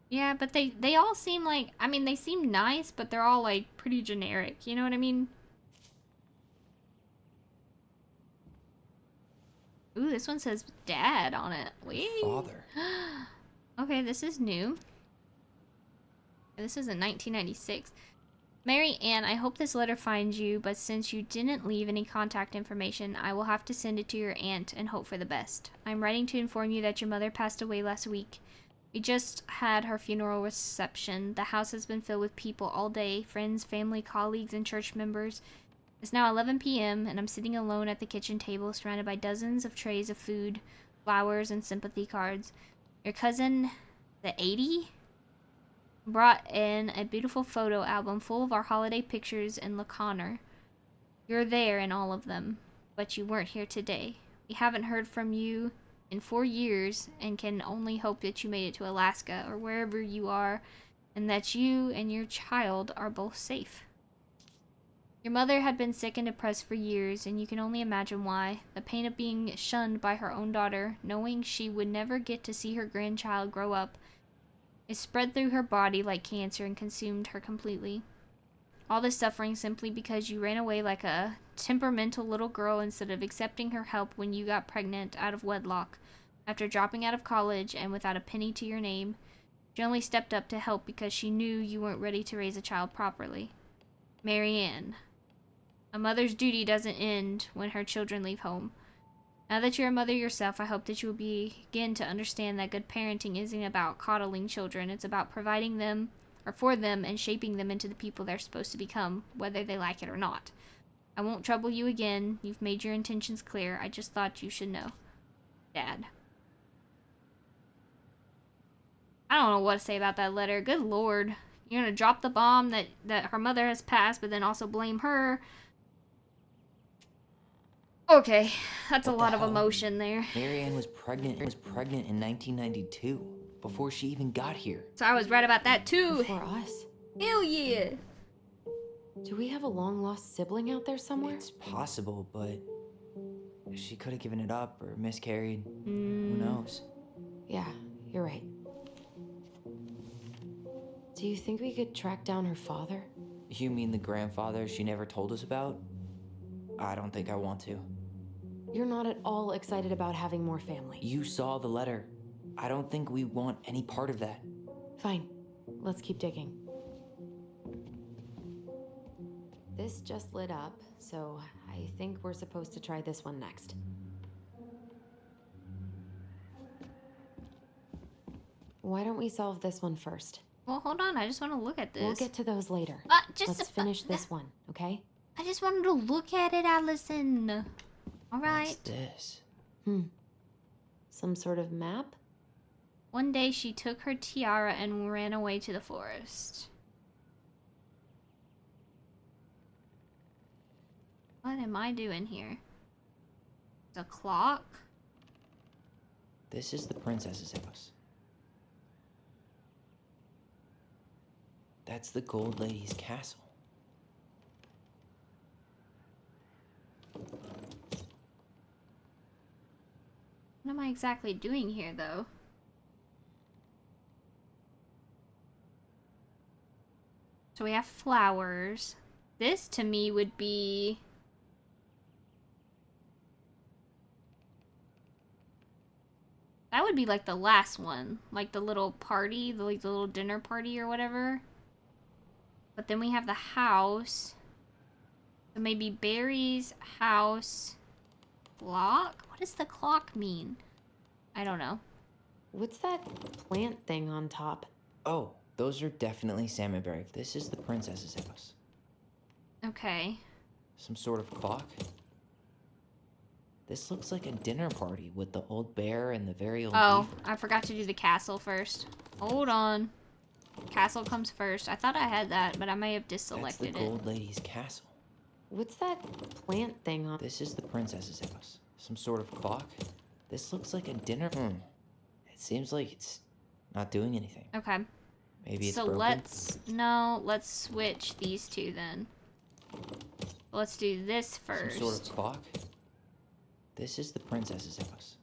Yeah, but they all seem like... I mean, they seem nice, but they're all, like, pretty generic. You know what I mean? Ooh, this one says dad on it. Wait. Father. Okay, this is new. This is in 1996. Mary Ann, I hope this letter finds you, but since you didn't leave any contact information, I will have to send it to your aunt and hope for the best. I'm writing to inform you that your mother passed away last week. We just had her funeral reception. The house has been filled with people all day, friends, family, colleagues, and church members. It's now 11 p.m., and I'm sitting alone at the kitchen table, surrounded by dozens of trays of food, flowers, and sympathy cards. Your cousin, the 80, brought in a beautiful photo album full of our holiday pictures in Laconer. You're there in all of them, but you weren't here today. We haven't heard from you in 4 years and can only hope that you made it to Alaska or wherever you are, and that you and your child are both safe. Your mother had been sick and depressed for years, and you can only imagine why. The pain of being shunned by her own daughter, knowing she would never get to see her grandchild grow up, It spread through her body like cancer and consumed her completely. All this suffering simply because you ran away like a temperamental little girl instead of accepting her help when you got pregnant out of wedlock. After dropping out of college and without a penny to your name, she only stepped up to help because she knew you weren't ready to raise a child properly. Marianne. A mother's duty doesn't end when her children leave home. Now that you're a mother yourself, I hope that you will begin to understand that good parenting isn't about coddling children. It's about providing them, or for them, and shaping them into the people they're supposed to become, whether they like it or not. I won't trouble you again. You've made your intentions clear. I just thought you should know. Dad. I don't know what to say about that letter. Good lord. You're gonna drop the bomb that her mother has passed, but then also blame her. Okay, that's a lot of emotion there. Marianne was pregnant in 1992, before she even got here. So I was right about that too. Before us? Hell yeah. Do we have a long-lost sibling out there somewhere? It's possible, but she could have given it up or miscarried. Who knows? Yeah, you're right. Do you think we could track down her father? You mean the grandfather she never told us about? I don't think I want to. You're not at all excited about having more family. You saw the letter. I don't think we want any part of that. Fine. Let's keep digging. This just lit up, so I think we're supposed to try this one next. Why don't we solve this one first? Well, hold on. I just want to look at this. We'll get to those later. Let's finish this one, okay? I just wanted to look at it, Alyson. All right. What's this? Some sort of map? One day she took her tiara and ran away to the forest. What am I doing here? The clock? This is the princess's house. That's the Gold Lady's castle. What am I exactly doing here, though? So we have flowers. This, to me, would be... That would be like the last one. Like the little party, like the little dinner party or whatever. But then we have the house. So maybe Barry's house. Clock? What does the clock mean? I don't know. What's that plant thing on top? Oh, those are definitely salmonberry. This is the princess's house. Okay. Some sort of clock? This looks like a dinner party with the old bear and the very old Oh, beaver. I forgot to do the castle first. Hold on. Castle comes first. I thought I had that, but I may have That's the deselected it. Gold Lady's castle. What's that plant thing on... This is the princess's house. Some sort of clock? This looks like a dinner... It seems like it's not doing anything. Okay. Maybe it's so broken? let's switch these two then. Let's do this first. Some sort of clock? This is the princess's house.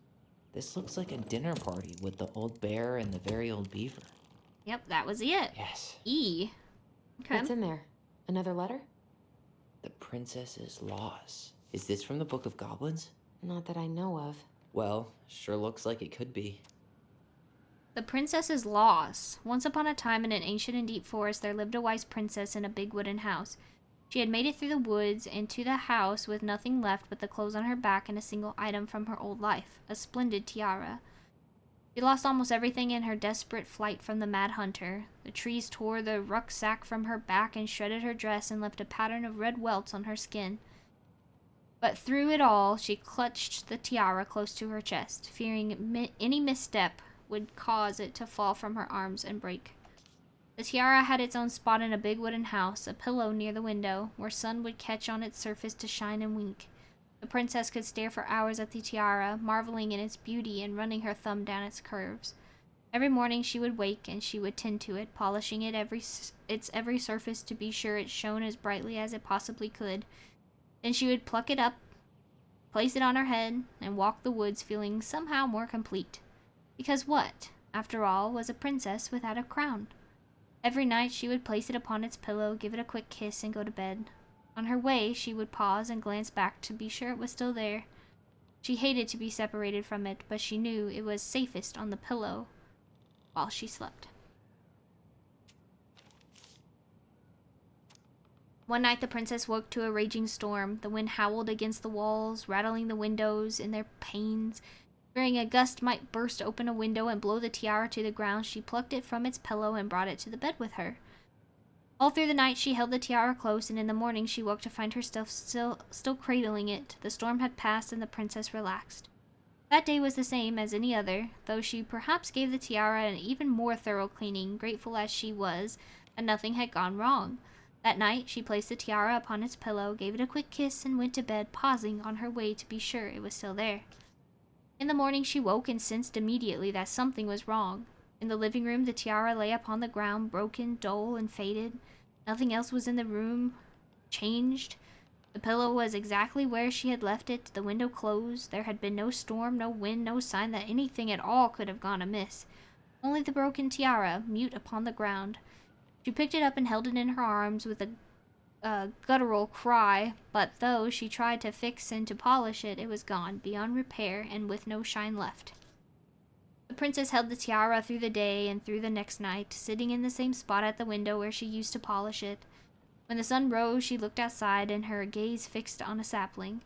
This looks like a dinner party with the old bear and the very old beaver. Yep, that was it. Yes. E. Okay. What's in there? Another letter? The princess's laws. Is this from the Book of Goblins? Not that I know of. Well, sure looks like it could be. The princess's loss. Once upon a time in an ancient and deep forest, there lived a wise princess in a big wooden house. She had made it through the woods and to the house with nothing left but the clothes on her back and a single item from her old life, a splendid tiara. She lost almost everything in her desperate flight from the mad hunter. The trees tore the rucksack from her back and shredded her dress and left a pattern of red welts on her skin. But through it all, she clutched the tiara close to her chest, fearing any misstep would cause it to fall from her arms and break. The tiara had its own spot in a big wooden house, a pillow near the window, where sun would catch on its surface to shine and wink. The princess could stare for hours at the tiara, marveling in its beauty and running her thumb down its curves. Every morning she would wake and she would tend to it, polishing it its every surface to be sure it shone as brightly as it possibly could. Then she would pluck it up, place it on her head, and walk the woods feeling somehow more complete. Because what? after all, was a princess without a crown. Every night she would place it upon its pillow, give it a quick kiss, and go to bed. On her way, she would pause and glance back to be sure it was still there. She hated to be separated from it, but she knew it was safest on the pillow while she slept. One night the princess woke to a raging storm. The wind howled against the walls, rattling the windows in their panes. Fearing a gust might burst open a window and blow the tiara to the ground, she plucked it from its pillow and brought it to the bed with her. All through the night she held the tiara close, and in the morning she woke to find herself still cradling it. The storm had passed and the princess relaxed. That day was the same as any other, though she perhaps gave the tiara an even more thorough cleaning, grateful as she was that nothing had gone wrong. That night, she placed the tiara upon its pillow, gave it a quick kiss, and went to bed, pausing on her way to be sure it was still there. In the morning, she woke and sensed immediately that something was wrong. In the living room, the tiara lay upon the ground, broken, dull, and faded. Nothing else was in the room changed. The pillow was exactly where she had left it, the window closed. There had been no storm, no wind, no sign that anything at all could have gone amiss. Only the broken tiara, mute upon the ground. She picked it up and held it in her arms with a guttural cry, but though she tried to fix and to polish it, it was gone, beyond repair, and with no shine left. The princess held the tiara through the day and through the next night, sitting in the same spot at the window where she used to polish it. When the sun rose, she looked outside, and her gaze fixed on a sapling.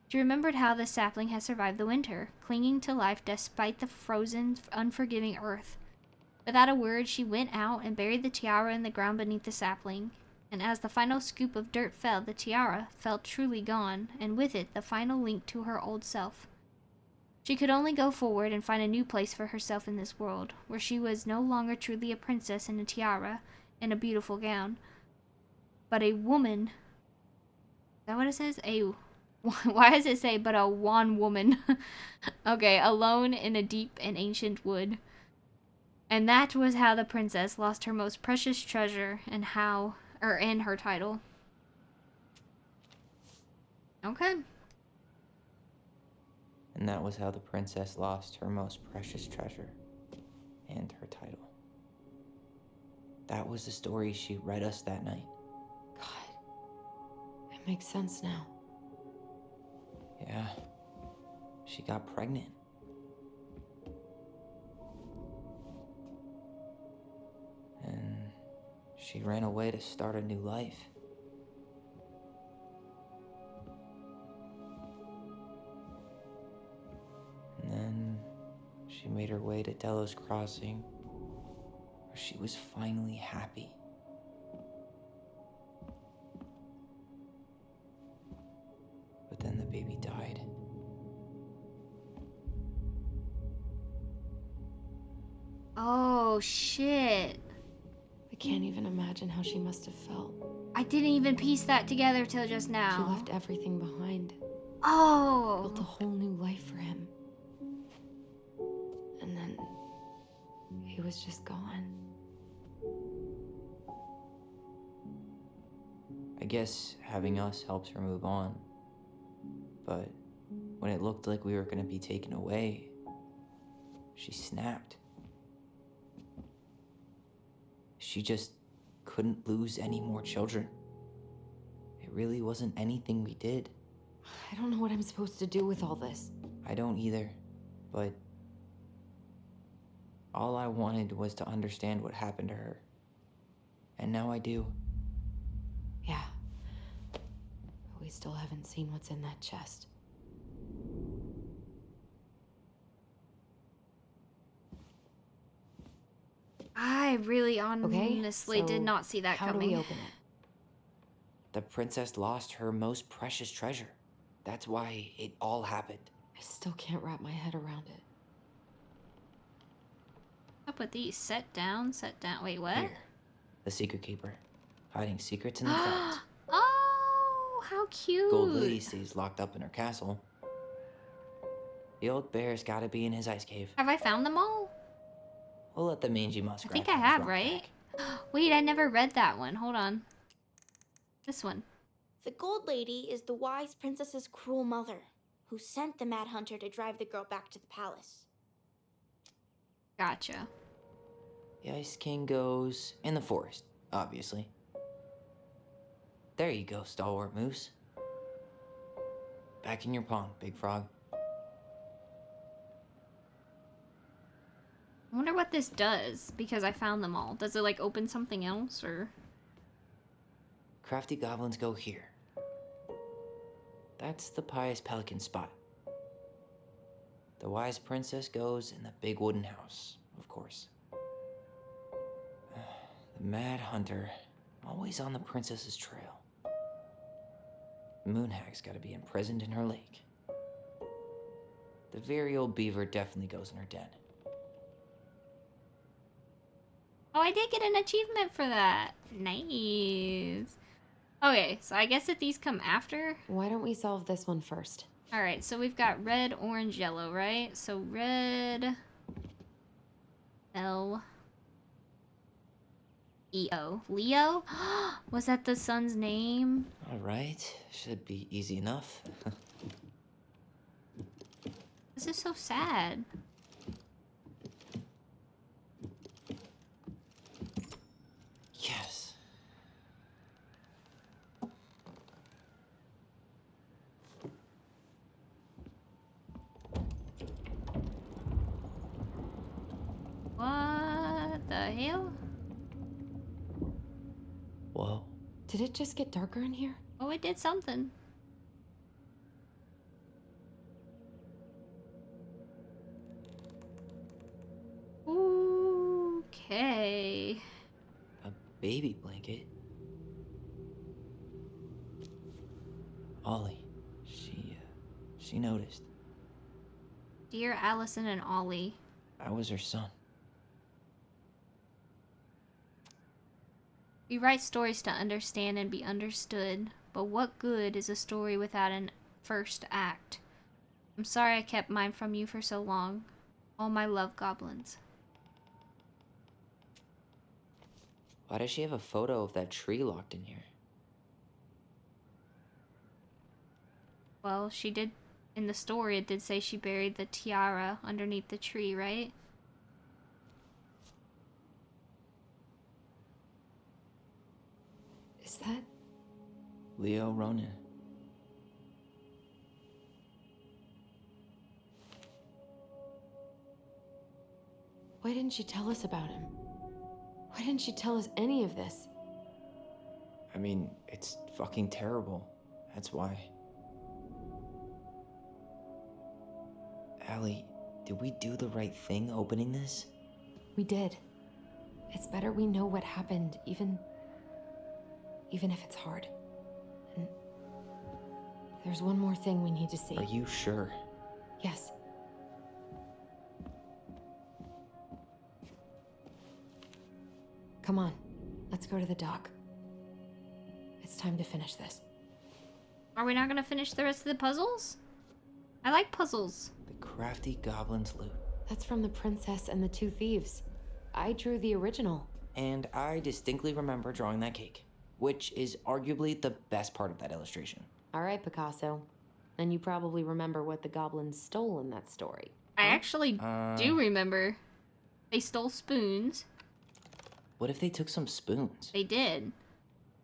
She remembered how the sapling had survived the winter, clinging to life despite the frozen, unforgiving earth. Without a word, she went out and buried the tiara in the ground beneath the sapling. And as the final scoop of dirt fell, the tiara felt truly gone, and with it the final link to her old self. She could only go forward and find a new place for herself in this world, where she was no longer truly a princess in a tiara and a beautiful gown, but a woman. Is that what it says? Why does it say but a wan woman? Okay, alone in a deep and ancient wood. And that was how the princess lost her most precious treasure and her title. Okay. And that was how the princess lost her most precious treasure and her title. That was the story she read us that night. God, it makes sense now. Yeah, she got pregnant. And she ran away to start a new life. And then she made her way to Delos Crossing, where she was finally happy. But then the baby died. Oh, shit. I can't even imagine how she must have felt. I didn't even piece that together till just She now. left everything behind. Oh. Built a whole new life for him. And then he was just gone. I guess having us helps her move on. But when it looked like we were gonna be taken away, she snapped. She just couldn't lose any more children. It really wasn't anything we did. I don't know what I'm supposed to do with all this. I don't either, but all I wanted was to understand what happened to her. And now I do. Yeah. But we still haven't seen what's in that chest. I really Okay, honestly did so not see that how coming. do we open it? The princess lost her most precious treasure. That's why it all happened. I still can't wrap my head around it. Up with these. Set down. Wait, what? Here, the secret keeper, hiding secrets in the clouds. Oh, how cute. Gold Lady stays locked up in her castle. The old bear's gotta be in his ice cave. Have I found them all? We'll let the mangy muskrat. I think I have his have, rock right? back. Wait, I never read that one. Hold on. This one. The Gold Lady is the wise princess's cruel mother, who sent the Mad Hunter to drive the girl back to the palace. Gotcha. The Ice King goes in the forest, obviously. There you go, stalwart moose. Back in your pond, big frog. I wonder what this does, because I found them all. Does it, like, open something else, or...? Crafty goblins go here. That's the pious pelican spot. The wise princess goes in the big wooden house, of course. The mad hunter, always on the princess's trail. Moonhag's gotta be imprisoned in her lake. The very old beaver definitely goes in her den. Oh, I did get an achievement for that. Nice. Okay, so I guess that these come after. Why don't we solve this one first? Alright, so we've got red, orange, yellow, right? So red... L... E-O. Leo? Was that the son's name? Alright, should be easy enough. This is so sad. Yes. What the hell? Whoa. Did it just get darker in here? Oh, it did something. Okay. A baby blanket? Ollie. She noticed. Dear Alyson and Ollie. I was her son. We write stories to understand and be understood, but what good is a story without an first act? I'm sorry I kept mine from you for so long. All my love, goblins. Why does she have a photo of that tree locked in here? Well, she did, in the story, it did say she buried the tiara underneath the tree, right? Is that... Leo Ronan. Why didn't she tell us about him? Why didn't she tell us any of this? I mean, it's fucking terrible. That's why. Allie, did we do the right thing opening this? We did. It's better we know what happened, even if it's hard. And there's one more thing we need to see. Are you sure? Yes. Come on, let's go to the dock. It's time to finish this. Are we not gonna finish the rest of the puzzles? I like puzzles. The crafty goblin's loot. That's from the princess and the two thieves. I drew the original. And I distinctly remember drawing that cake, which is arguably the best part of that illustration. All right, Picasso. And you probably remember what the goblins stole in that story. I actually do remember. They stole spoons. What if they took some spoons? They did.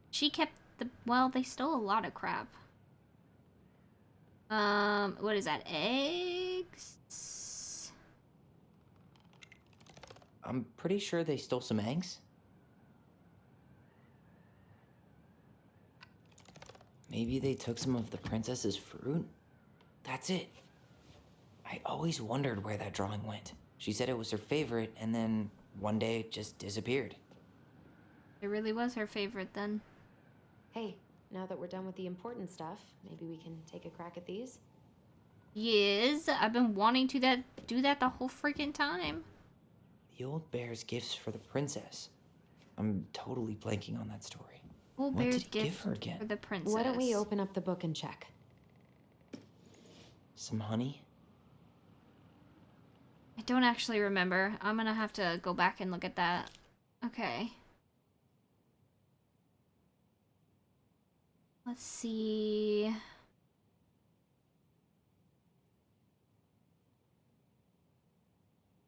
She kept the... Well, they stole a lot of crap. What is that? Eggs? I'm pretty sure they stole some eggs. Maybe they took some of the princess's fruit? That's it. I always wondered where that drawing went. She said it was her favorite, and then one day it just disappeared. It really was her favorite then. Hey, now that we're done with the important stuff, maybe we can take a crack at these? Yes, I've been wanting to do that the whole freaking time. The old bear's gifts for the princess. I'm totally blanking on that story. Old What Bear's did he give gift her again? for the princess. Why don't we open up the book and check? Some honey? I don't actually remember. I'm gonna have to go back and look at that. Okay. Let's see.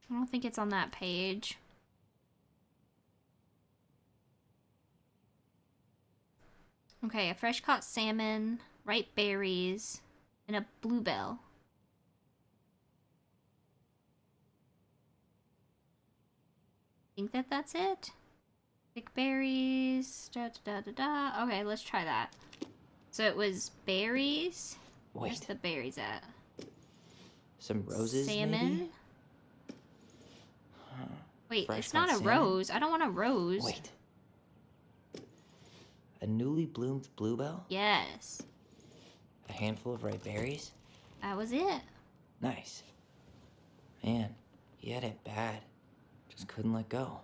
I don't think it's on that page. Okay, a fresh caught salmon, ripe berries, and a bluebell. Think that's it? Pick berries, da da da da da. Okay, let's try that. So it was berries. Where's Wait, the berries at? some roses, Salmon. maybe? Wait, Fresh it's not cut a salmon? rose. I don't want a rose. Wait. A newly bloomed bluebell? Yes, A handful of ripe berries? that was it. Nice. Man, he had it bad. Just couldn't let go.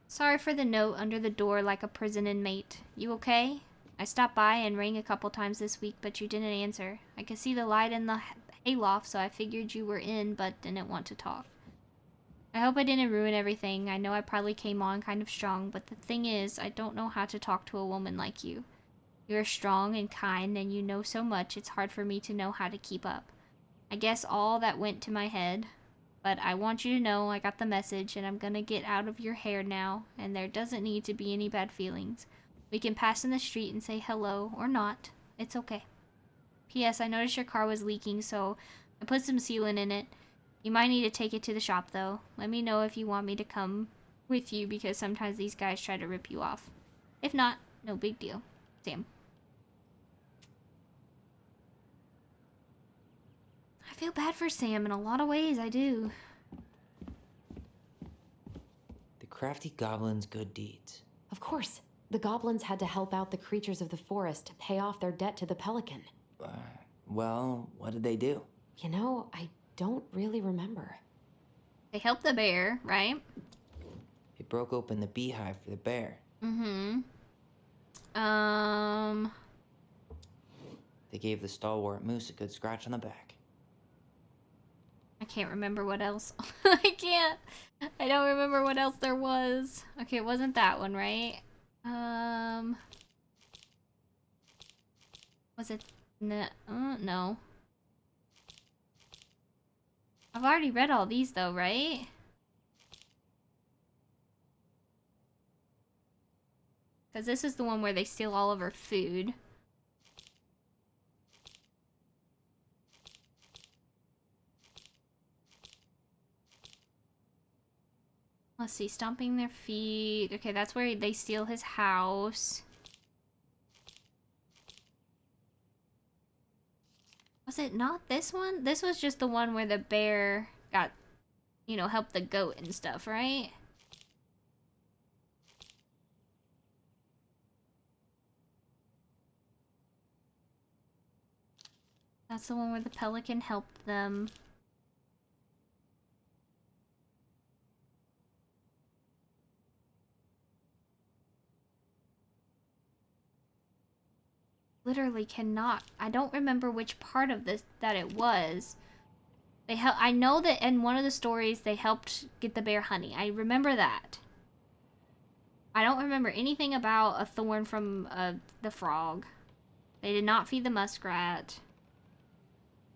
Sorry for the note under the door like a prison inmate. You okay? I stopped by and rang a couple times this week, but you didn't answer. I could see the light in the hayloft, so I figured you were in, but didn't want to talk. I hope I didn't ruin everything. I know I probably came on kind of strong, but the thing is, I don't know how to talk to a woman like you. You're strong and kind, and you know so much, it's hard for me to know how to keep up. I guess all that went to my head. But I want you to know I got the message, and I'm gonna get out of your hair now, and there doesn't need to be any bad feelings. We can pass in the street and say hello, or not. It's okay. P.S. I noticed your car was leaking, so I put some sealant in it. You might need to take it to the shop, though. Let me know if you want me to come with you, because sometimes these guys try to rip you off. If not, no big deal. Sam. I feel bad for Sam in a lot of ways, I do. The crafty goblin's good deeds. Of course. The goblins had to help out the creatures of the forest to pay off their debt to the pelican. Well, what did they do? You know, I don't really remember. They helped the bear, right? They broke open the beehive for the bear. Mm-hmm. They gave the stalwart moose a good scratch on the back. I can't remember what else. I can't. I don't remember what else there was. Okay, it wasn't that one, right? Was it? No. I've already read all these though, right? Because this is the one where they steal all of her food. Let's see, stomping their feet. Okay, that's where they steal his house. Was it not this one? This was just the one where the bear got, you know, helped the goat and stuff, right? That's the one where the pelican helped them. Literally cannot. I don't remember which part of this that it was. I know that in one of the stories they helped get the bear honey. I remember that. I don't remember anything about a thorn from the frog. They did not feed the muskrat.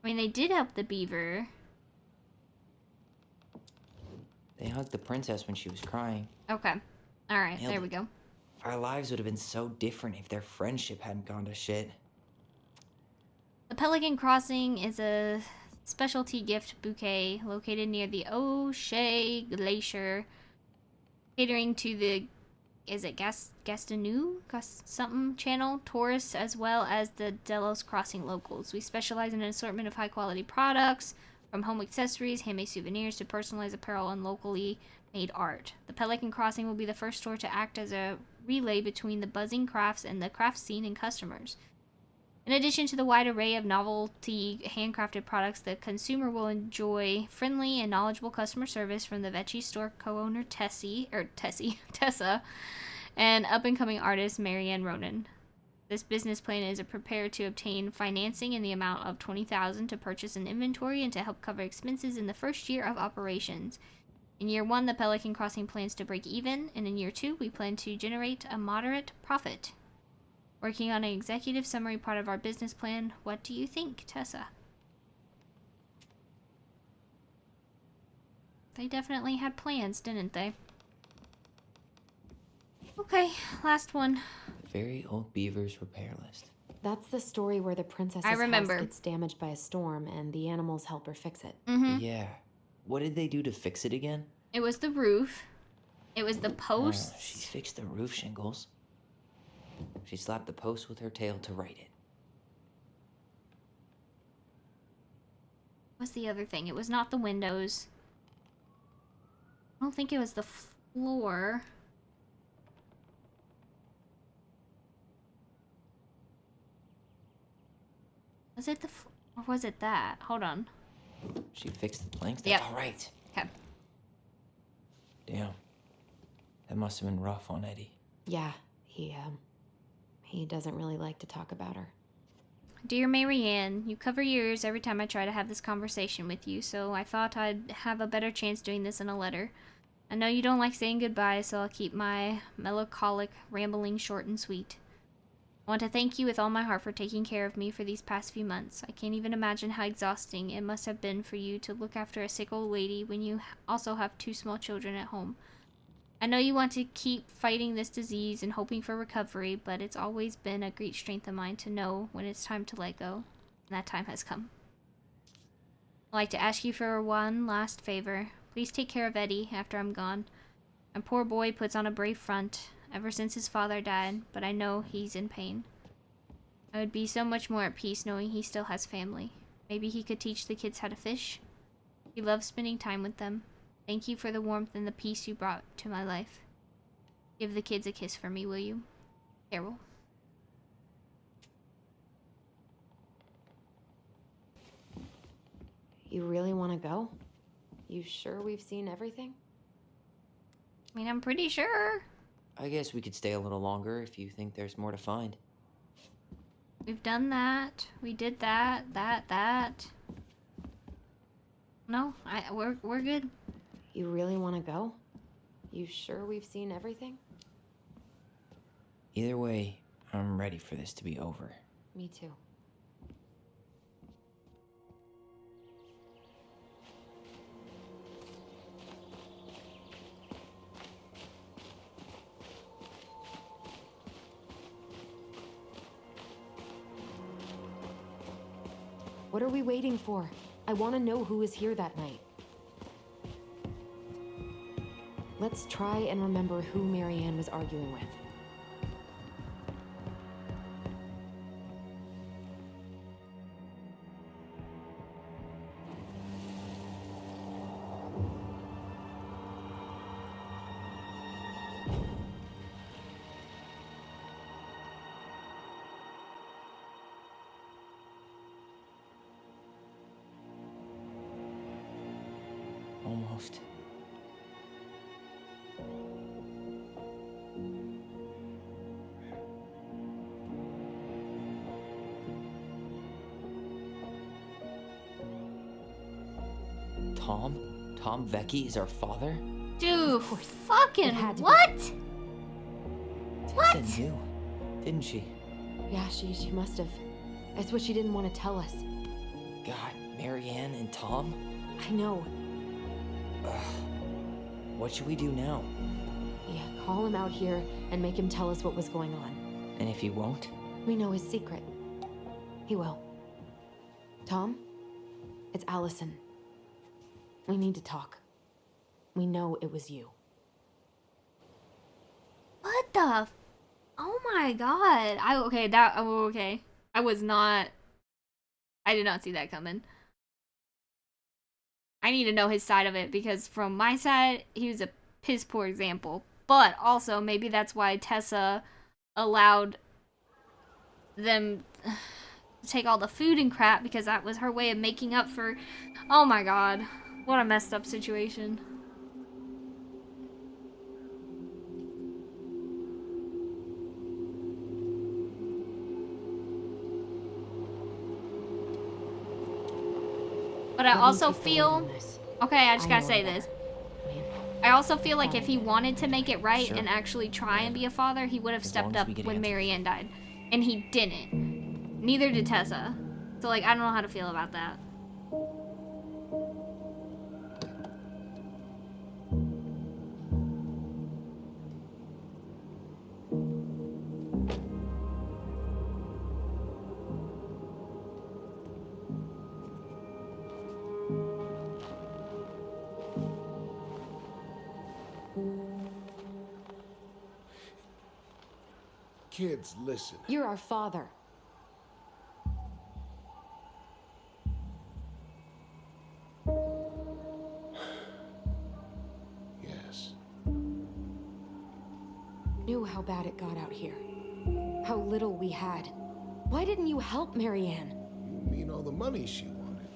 I mean, they did help the beaver. They hugged the princess when she was crying. Okay. All right, Nailed there it. we go. Our lives would have been so different if their friendship hadn't gone to shit. The Pelican Crossing is a specialty gift bouquet located near the O'Shea Glacier, catering to the, is it Gastineau something channel tourists as well as the Delos Crossing locals. We specialize in an assortment of high quality products, from home accessories, handmade souvenirs to personalized apparel and locally made art. The Pelican Crossing will be the first store to act as a relay between the buzzing crafts and the craft scene and customers. In addition to the wide array of novelty handcrafted products, the consumer will enjoy friendly and knowledgeable customer service from the Vecchi store co-owner Tessa, and up-and-coming artist Marianne Ronan. This business plan is prepared to obtain financing in the amount of $20,000 to purchase an inventory and to help cover expenses in the first year of operations. In year 1, the Pelican Crossing plans to break even, and in year 2, we plan to generate a moderate profit. Working on an executive summary part of our business plan. What do you think, Tessa? They definitely had plans, didn't they? Okay, last one. very old beaver's repair list. That's the story where the princess's I remember. house gets damaged by a storm and the animals help her fix it. Mm-hmm. Yeah. What did they do to fix it again? It was the roof. It was the She posts. fixed the roof shingles. She slapped the post with her tail to right it. What's the other thing? It was not the windows. I don't think it was the floor. Was it the or was it that? Hold on. She fixed the planks? Yep. That's all right. Okay. Damn. That must have been rough on Eddie. Yeah, he doesn't really like to talk about her. Dear Marianne, you cover your ears every time I try to have this conversation with you, so I thought I'd have a better chance doing this in a letter. I know you don't like saying goodbye, so I'll keep my melancholic rambling short and sweet. I want to thank you with all my heart for taking care of me for these past few months. I can't even imagine how exhausting it must have been for you to look after a sick old lady when you also have 2 small children at home. I know you want to keep fighting this disease and hoping for recovery, but it's always been a great strength of mine to know when it's time to let go, and that time has come. I'd like to ask you for one last favor. Please take care of Eddie after I'm gone. My poor boy puts on a brave front ever since his father died, but I know he's in pain. I would be so much more at peace knowing he still has family. Maybe he could teach the kids how to fish. He loves spending time with them. Thank you for the warmth and the peace you brought to my life. Give the kids a kiss for me, will you? Carol. You really want to go? You sure we've seen everything? I mean, I'm pretty sure. I guess we could stay a little longer if you think there's more to find. We've done that. We did that. That. No, we're good. You really want to go? You sure we've seen everything? Either way, I'm ready for this to be over. Me too. What are we waiting for? I want to know who was here that night. Let's try and remember who Marianne was arguing with. Almost. Tom Vecchi is our father? Dude, fucking It had to be. what? What? Tessa knew, didn't she? Yeah, she must have. That's what she didn't want to tell us. God, Marianne and Tom? I know. What should we do now? Yeah, call him out here and make him tell us what was going on. And if he won't? We know his secret. He will. Tom? It's Alyson. We need to talk. We know it was you. What the? Oh my god. Okay. I did not see that coming. I need to know his side of it because from my side, he was a piss poor example. But also, maybe that's why Tessa allowed them to take all the food and crap because that was her way of making up for... Oh my god. What a messed up situation. But I Let me also take the lead feel... on this. Okay, I just I gotta know say better. this. I mean, I also feel like if he wanted to make it right Sure. and actually try and be a father, he would have As stepped long as up we get when answers. Marianne died. And he didn't. Neither did Tessa. So, like, I don't know how to feel about that. Kids, listen. You're our father. Yes. Knew how bad it got out here. How little we had. Why didn't you help Marianne? You mean all the money she wanted?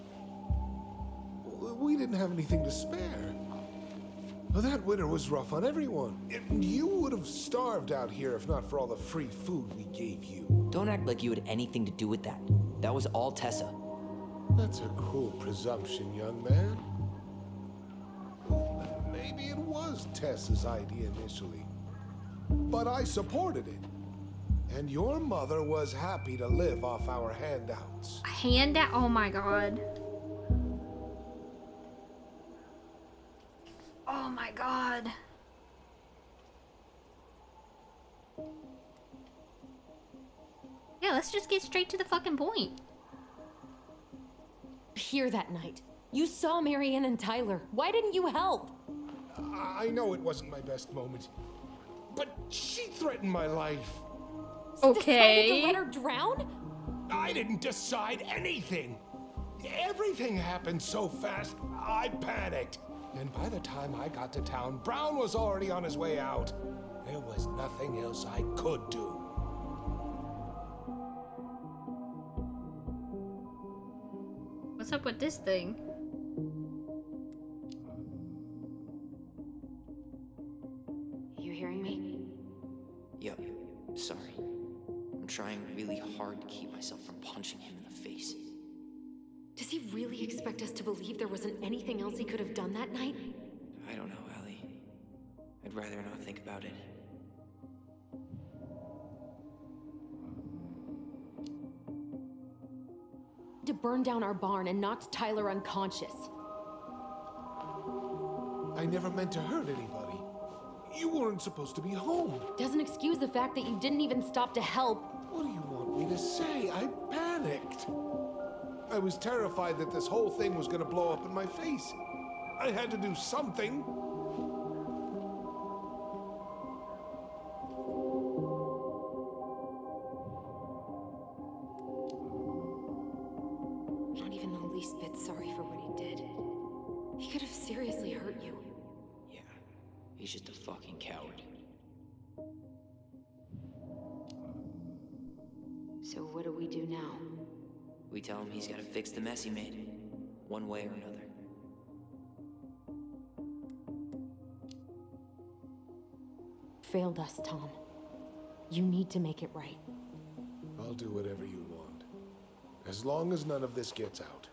We didn't have anything to spare. Well, that winter was rough on everyone. You would have starved out here if not for all the free food we gave you. Don't act like you had anything to do with that. That was all Tessa. That's a cruel presumption, young man. Maybe it was Tessa's idea initially, but I supported it. And your mother was happy to live off our handouts. A handout? Oh my god. Oh my god. Yeah, let's just get straight to the fucking point. Here that night. You saw Marianne and Tyler. Why didn't you help? I know it wasn't my best moment, but she threatened my life. Okay. Decided to let her drown? I didn't decide anything. Everything happened so fast, I panicked. And by the time I got to town, Brown was already on his way out. There was nothing else I could do. What's up with this thing? You hearing me? Yo, sorry. I'm trying really hard to keep myself from punching him in the face. Does he really expect us to believe there wasn't anything else he could have done that night? I don't know, Allie. I'd rather not think about it. To burn down our barn and knocked Tyler unconscious. I never meant to hurt anybody. You weren't supposed to be home. Doesn't excuse the fact that you didn't even stop to help. What do you want me to say? I panicked. I was terrified that this whole thing was going to blow up in my face. I had to do something. Not even the least bit sorry for what he did. He could have seriously hurt you. Yeah, he's just a fucking coward. So what do we do now? We tell him he's gotta fix the mess he made, one way or another. Failed us, Tom. You need to make it right. I'll do whatever you want. As long as none of this gets out.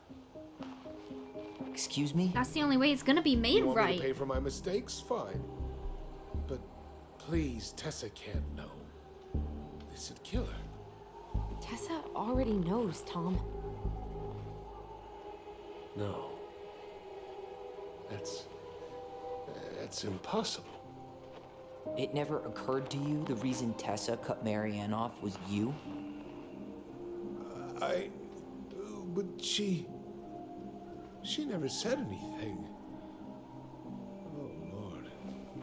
Excuse me? That's the only way it's gonna be made You want me right. to pay for my mistakes? Fine. But please, Tessa can't know. This would kill her. Tessa already knows, Tom. No. That's impossible. It never occurred to you the reason Tessa cut Marianne off was you? But she never said anything. Oh, Lord.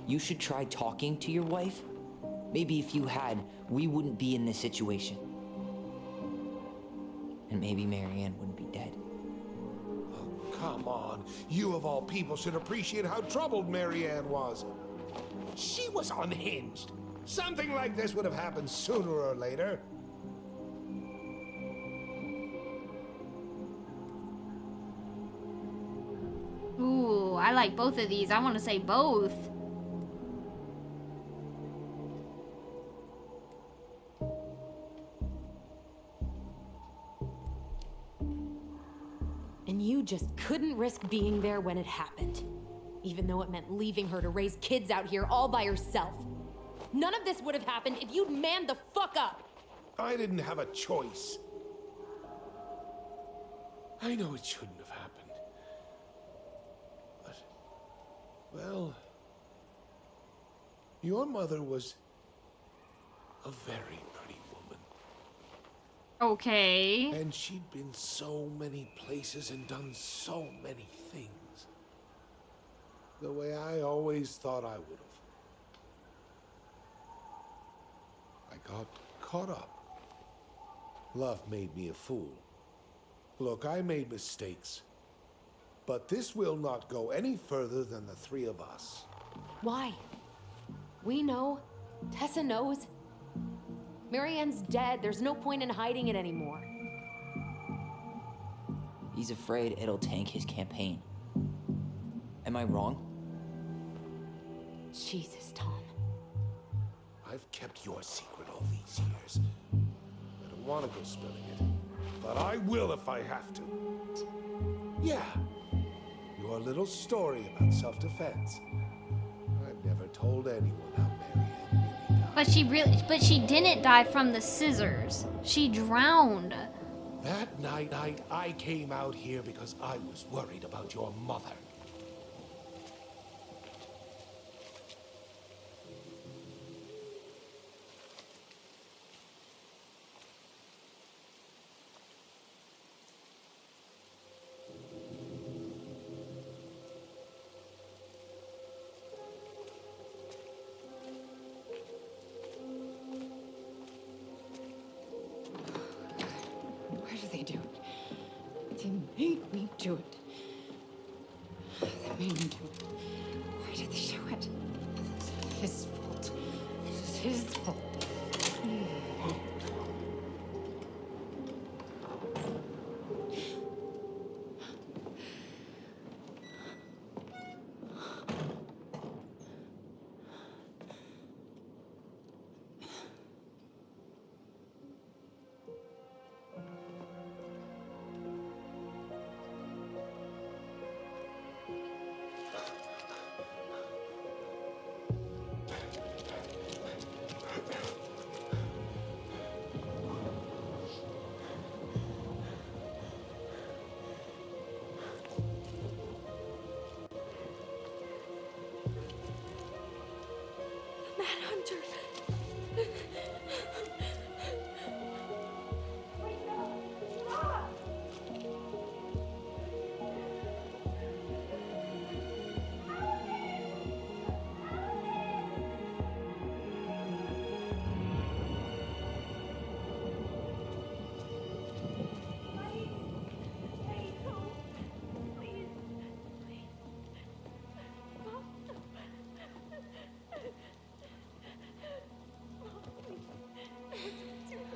You should try talking to your wife. Maybe if you had, we wouldn't be in this situation. And maybe Marianne wouldn't be dead. Oh, come on. You of all people should appreciate how troubled Marianne was. She was unhinged. Something like this would have happened sooner or later. Ooh, I like both of these. I want to say both. And you just couldn't risk being there when it happened. Even though it meant leaving her to raise kids out here all by herself. None of this would have happened if you'd manned the fuck up. I didn't have a choice. I know it shouldn't have happened. But, well, your mother was a very pretty woman. Okay. And she'd been so many places and done so many things. The way I always thought I would have. I got caught up. Love made me a fool. Look, I made mistakes. But this will not go any further than the three of us. Why? We know. Tessa knows. Marianne's dead. There's no point in hiding it anymore. He's afraid it'll tank his campaign. Am I wrong? Jesus, Tom. I've kept your secret all these years. I don't want to go spilling it, but I will if I have to. Yeah, your little story about self-defense. I've never told anyone how Marianne really died. But she didn't die from the scissors. She drowned. That night, I came out here because I was worried about your mother. Why do they do it? They made me do it. They made me do it. Why did they do it? It's his fault. It's his fault.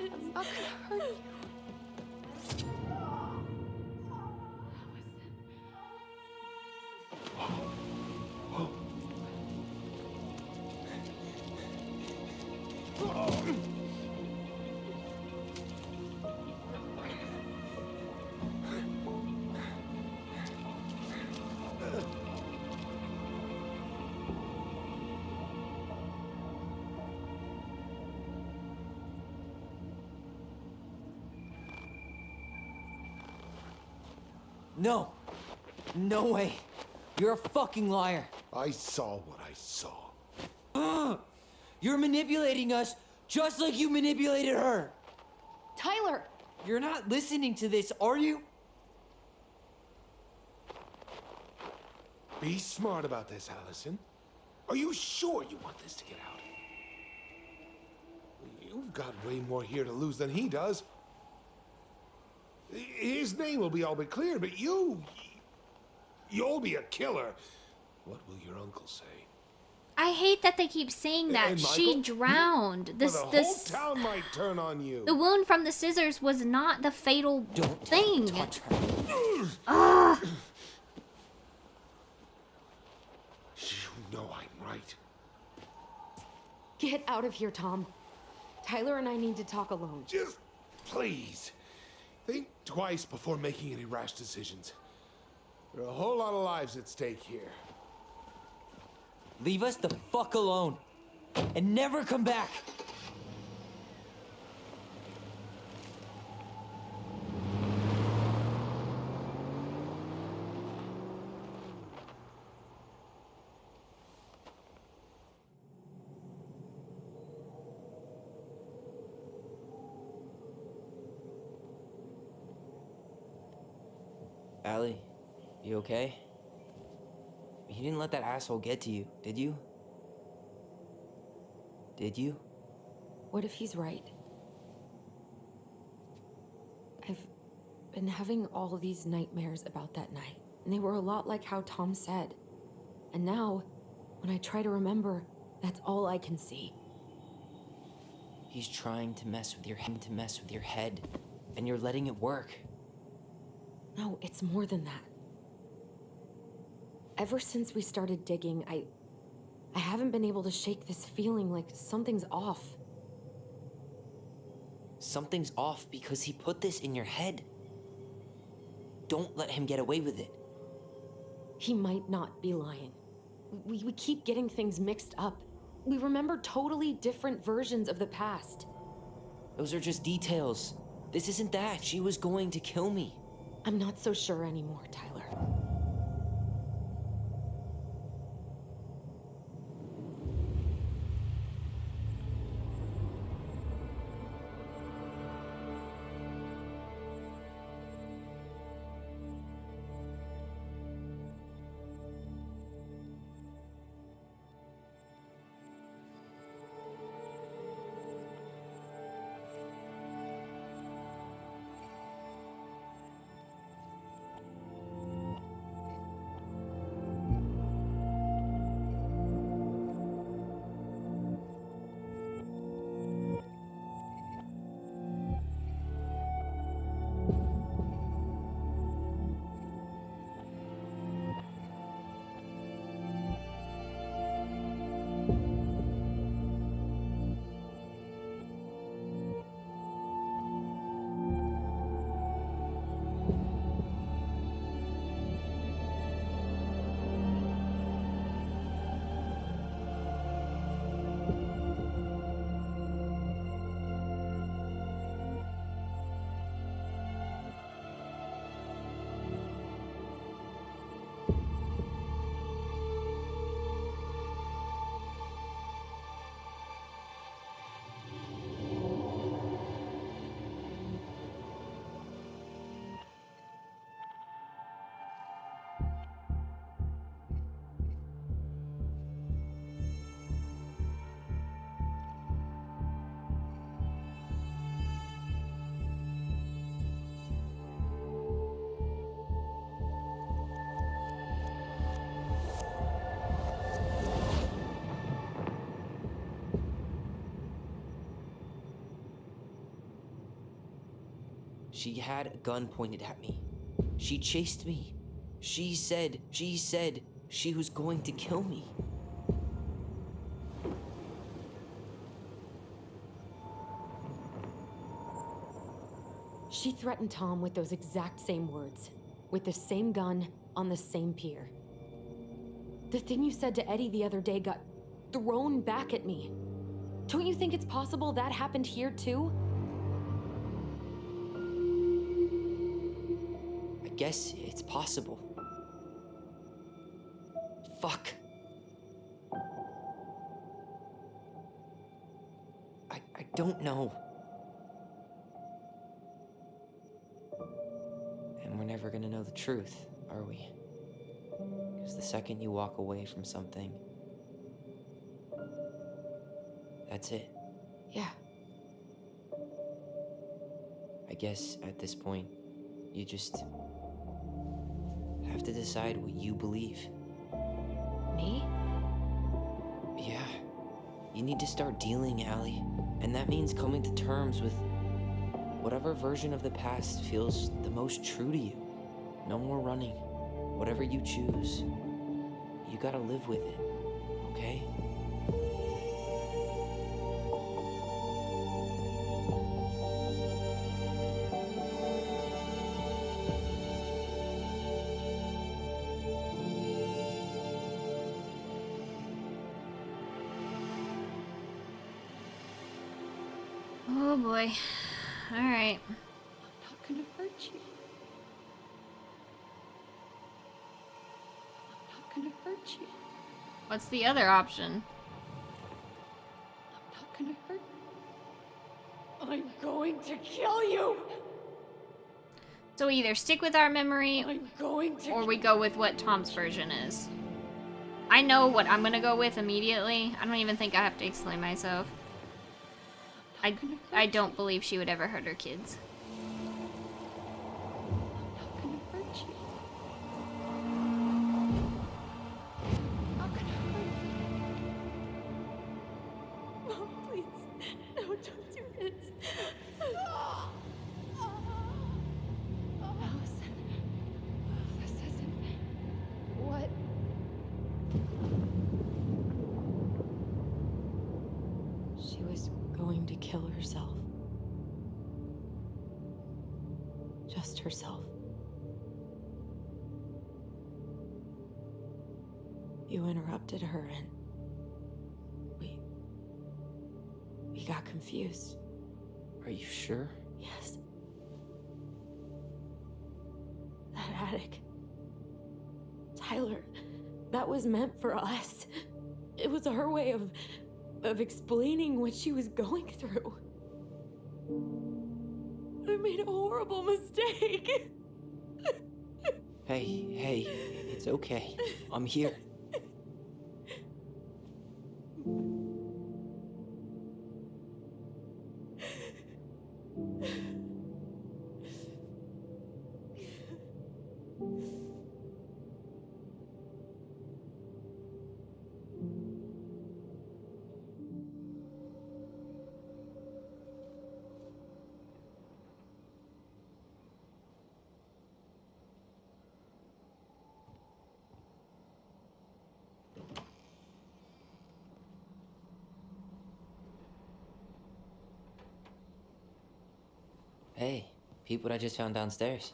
I'm not gonna hurt you. No. No way. You're a fucking liar. I saw what I saw. You're manipulating us just like you manipulated her. Tyler! You're not listening to this, are you? Be smart about this, Alyson. Are you sure you want this to get out? You've got way more here to lose than he does. His name will be all but clear, but you'll be a killer. What will your uncle say? I hate that they keep saying that. And She Michael? drowned. Well, the whole town might turn on you. The wound from the scissors was not the fatal Don't thing. touch her. Ugh. You know I'm right. Get out of here, Tom. Tyler and I need to talk alone. Just please. Think twice before making any rash decisions. There are a whole lot of lives at stake here. Leave us the fuck alone. And never come back. Allie, you okay? You didn't let that asshole get to you, did you? Did you? What if he's right? been having all these nightmares about that night, and they were a lot like how Tom said. And now, when I try to remember, that's all I can see. He's trying to mess with your head, and you're letting it work. No, it's more than that. Ever since we started digging, I haven't been able to shake this feeling like something's off. Something's off because he put this in your head. Don't let him get away with it. He might not be lying. We keep getting things mixed up. We remember totally different versions of the past. Those are just details. This isn't that. She was going to kill me. I'm not so sure anymore, Tyler. She had a gun pointed at me. She chased me. She said she was going to kill me. She threatened Tom with those exact same words, with the same gun on the same pier. The thing you said to Eddie the other day got thrown back at me. Don't you think it's possible that happened here too? I guess it's possible. Fuck. I don't know. And we're never gonna know the truth, are we? Because the second you walk away from something, that's it. Yeah. I guess at this point, you just have to decide what you believe. Me? Yeah. You need to start dealing, Allie. And that means coming to terms with whatever version of the past feels the most true to you. No more running. Whatever you choose, you gotta live with it, okay? Oh boy. Alright. I'm not gonna hurt you. I'm not gonna hurt you. What's the other option? I'm not gonna hurt you. I'm going to kill you! So we either stick with our memory I'm going to or we go with what Tom's version is. I know what I'm gonna go with immediately. I don't even think I have to explain myself. I don't believe she would ever hurt her kids. She was going to kill herself. Just herself. You interrupted her and we got confused. Are you sure? Yes. That attic. Tyler, that was meant for us. It was her way of explaining what she was going through. I made a horrible mistake. Hey, it's okay. I'm here. Hey, peep what I just found downstairs.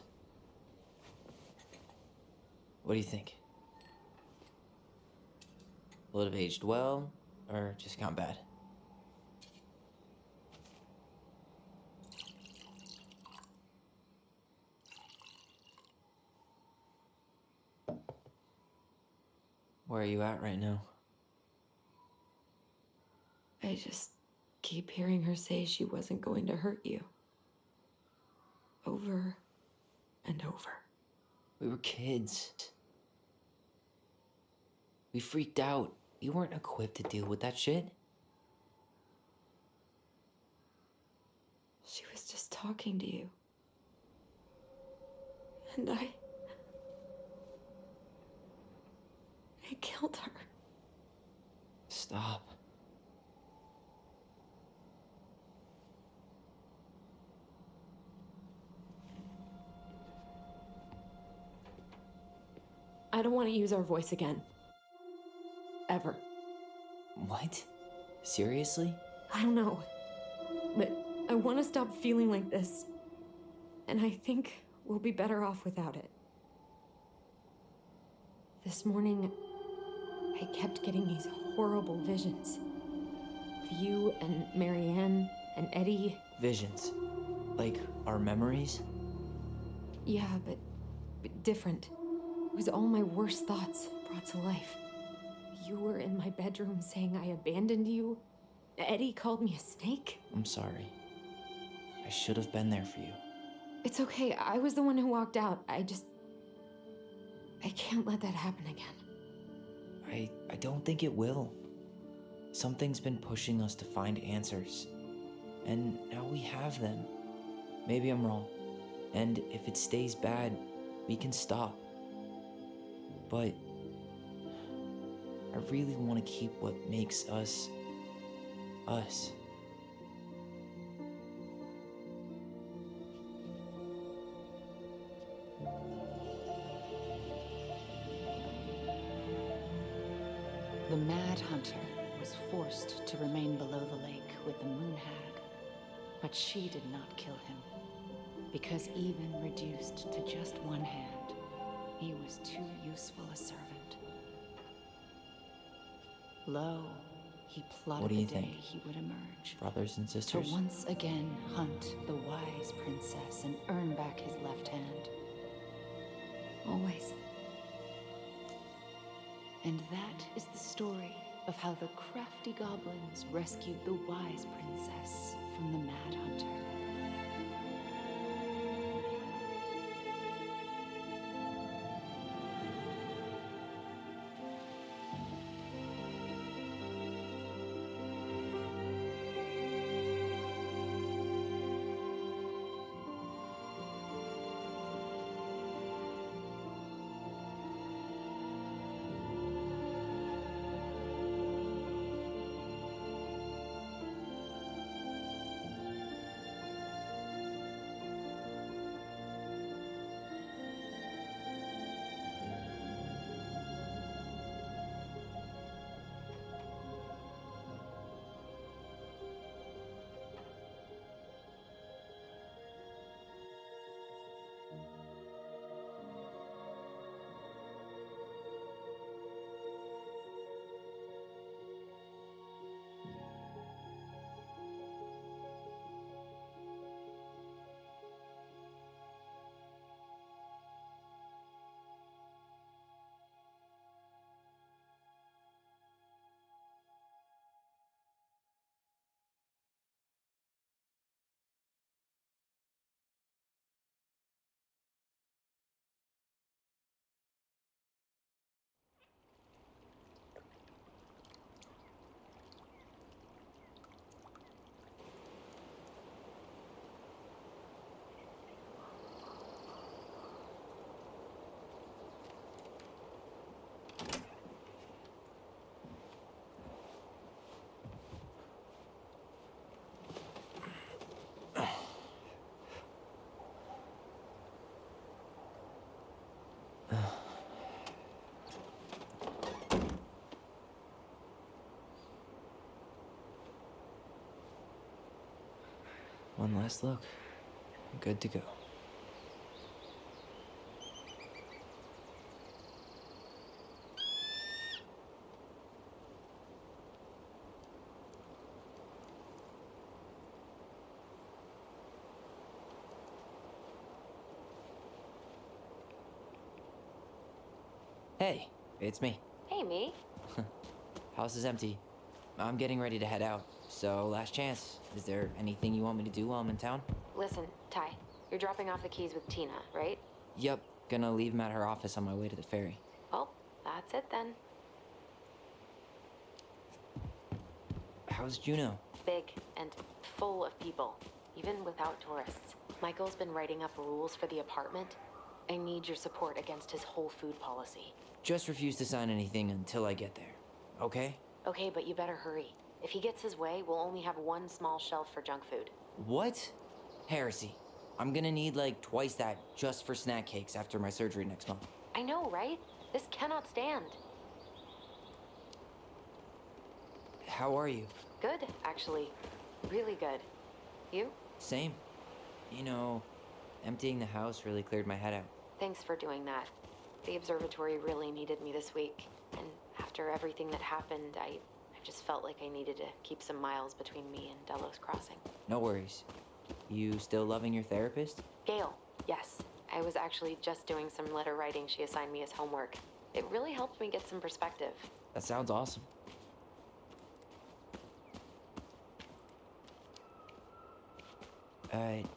What do you think? Will it have aged well, or just gone bad? Where are you at right now? I just keep hearing her say she wasn't going to hurt you. Over and over. We were kids. We freaked out. You weren't equipped to deal with that shit. She was just talking to you. And I killed her. Stop. I don't want to use our voice again. Ever. What? Seriously? I don't know. But I want to stop feeling like this. And I think we'll be better off without it. This morning, I kept getting these horrible visions. Of you and Marianne and Eddie. Visions. Like our memories? Yeah, but different. It was all my worst thoughts brought to life. You were in my bedroom saying I abandoned you. Eddie called me a snake. I'm sorry. I should have been there for you. It's okay. I was the one who walked out. I can't let that happen again. I don't think it will. Something's been pushing us to find answers. And now we have them. Maybe I'm wrong. And if it stays bad, we can stop. But I really want to keep what makes us, us. The Mad Hunter was forced to remain below the lake with the Moon Hag, but she did not kill him, because even reduced to just one hand, he was too useful a servant. Lo, he plotted What do you the day think? he would emerge. Brothers and To sisters? once again hunt the wise princess and earn back his left hand. Always. And that is the story of how the crafty goblins rescued the wise princess from the Mad Hunter. One last look. Good to go. Hey, it's me. Hey, me. House is empty. I'm getting ready to head out. So, last chance. Is there anything you want me to do while I'm in town? Listen, Ty, you're dropping off the keys with Tina, right? Yep, gonna leave them at her office on my way to the ferry. Well, that's it then. How's Juno? Big and full of people, even without tourists. Michael's been writing up rules for the apartment. I need your support against his whole food policy. Just refuse to sign anything until I get there. Okay? Okay, but you better hurry. If he gets his way, we'll only have one small shelf for junk food. What? Heresy. I'm gonna need like twice that just for snack cakes after my surgery next month. I know, right? This cannot stand. How are you? Good, actually. Really good. You? Same. You know, emptying the house really cleared my head out. Thanks for doing that. The observatory really needed me this week. And after everything that happened, I just felt like I needed to keep some miles between me and Delos Crossing. No worries. You still loving your therapist? Gail, yes. I was actually just doing some letter writing she assigned me as homework. It really helped me get some perspective. That sounds awesome.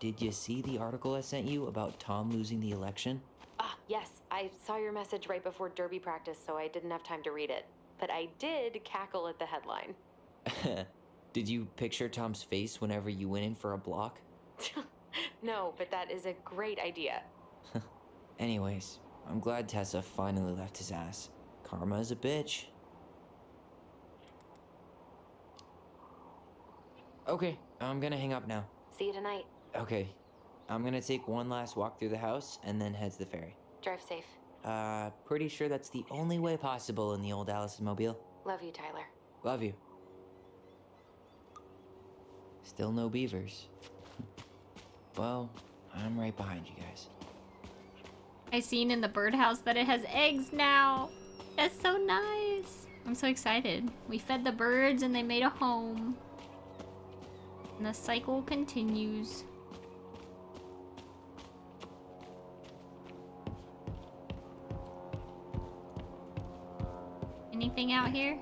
Did you see the article I sent you about Tom losing the election? Ah, yes. I saw your message right before derby practice, so I didn't have time to read it. But I did cackle at the headline. Did you picture Tom's face whenever you went in for a block? No, but that is a great idea. Anyways, I'm glad Tessa finally left his ass. Karma is a bitch. Okay, I'm gonna hang up now. See you tonight. Okay, I'm gonna take one last walk through the house and then head to the ferry. Drive safe. Pretty sure that's the only way possible in the old Alyson mobile. Love you, Tyler. Love you. Still no beavers. Well, I'm right behind you guys. I seen in the birdhouse that it has eggs now. That's so nice. I'm so excited. We fed the birds and they made a home. And the cycle continues. Anything out here?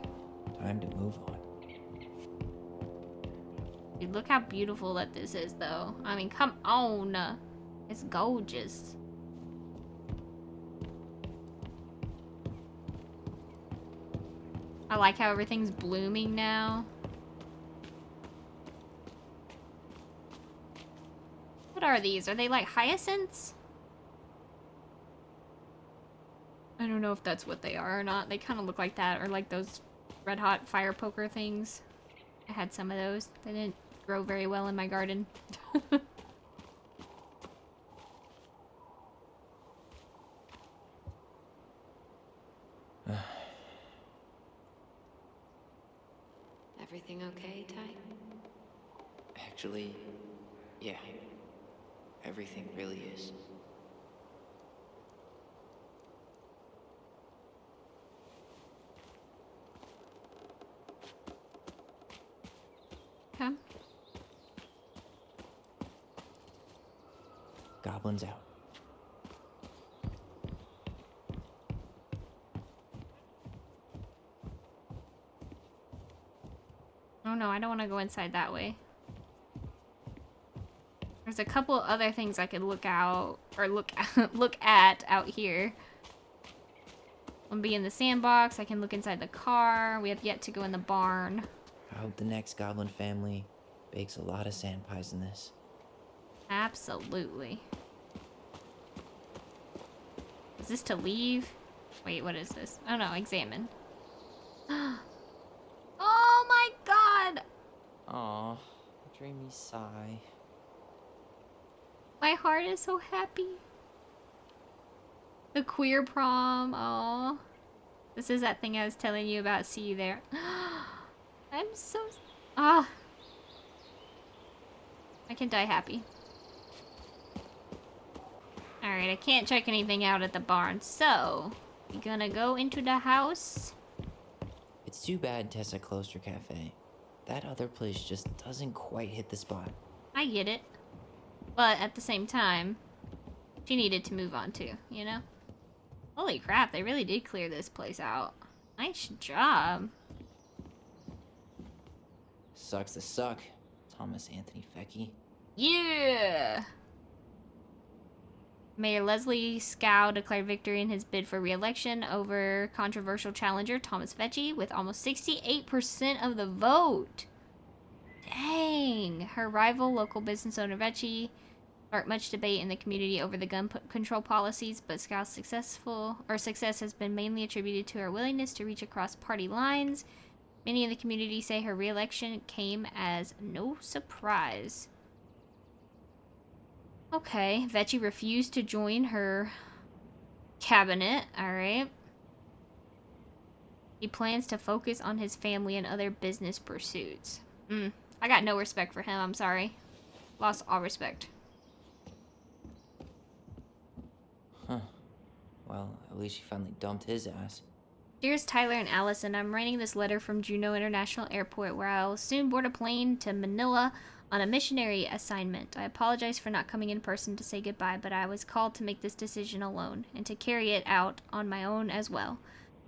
Time to move on. Dude, look how beautiful that this is, though. I mean, come on. It's gorgeous. I like how everything's blooming now. What are these? Are they like hyacinths? I don't know if that's what they are or not. They kind of look like that, or like those red hot fire poker things. I had some of those. They didn't grow very well in my garden. Everything okay, Ty? Actually, yeah. Everything really is. Okay. Goblins out. Oh no, I don't want to go inside that way. There's a couple other things I could look out or look at out here. I'll be in the sandbox. I can look inside the car. We have yet to go in the barn. I hope the next goblin family bakes a lot of sand pies in this. Absolutely. Is this to leave? Wait, what is this? Oh no, examine. Oh my god! Aw, dreamy sigh. My heart is so happy. The queer prom, oh. This is that thing I was telling you about. See you there. I'm so... Ah. I can die happy. Alright, I can't check anything out at the barn, so... You gonna go into the house? It's too bad Tessa closed her cafe. That other place just doesn't quite hit the spot. I get it. But at the same time, she needed to move on too, you know? Holy crap, they really did clear this place out. Nice job. Sucks to suck, Thomas Anthony Fecky. Yeah! Mayor Leslie Scow declared victory in his bid for re-election over controversial challenger Thomas Fecci with almost 68% of the vote. Dang! Her rival, local business owner Fecci, sparked much debate in the community over the gun control policies, but Scow's success has been mainly attributed to her willingness to reach across party lines. Many in the community say her re-election came as no surprise. Okay, Vecchi refused to join her cabinet, alright. He plans to focus on his family and other business pursuits. I got no respect for him, I'm sorry. Lost all respect. Huh. Well, at least she finally dumped his ass. Dearest Tyler and Alyson, I'm writing this letter from Juneau International Airport where I'll soon board a plane to Manila on a missionary assignment. I apologize for not coming in person to say goodbye, but I was called to make this decision alone and to carry it out on my own as well.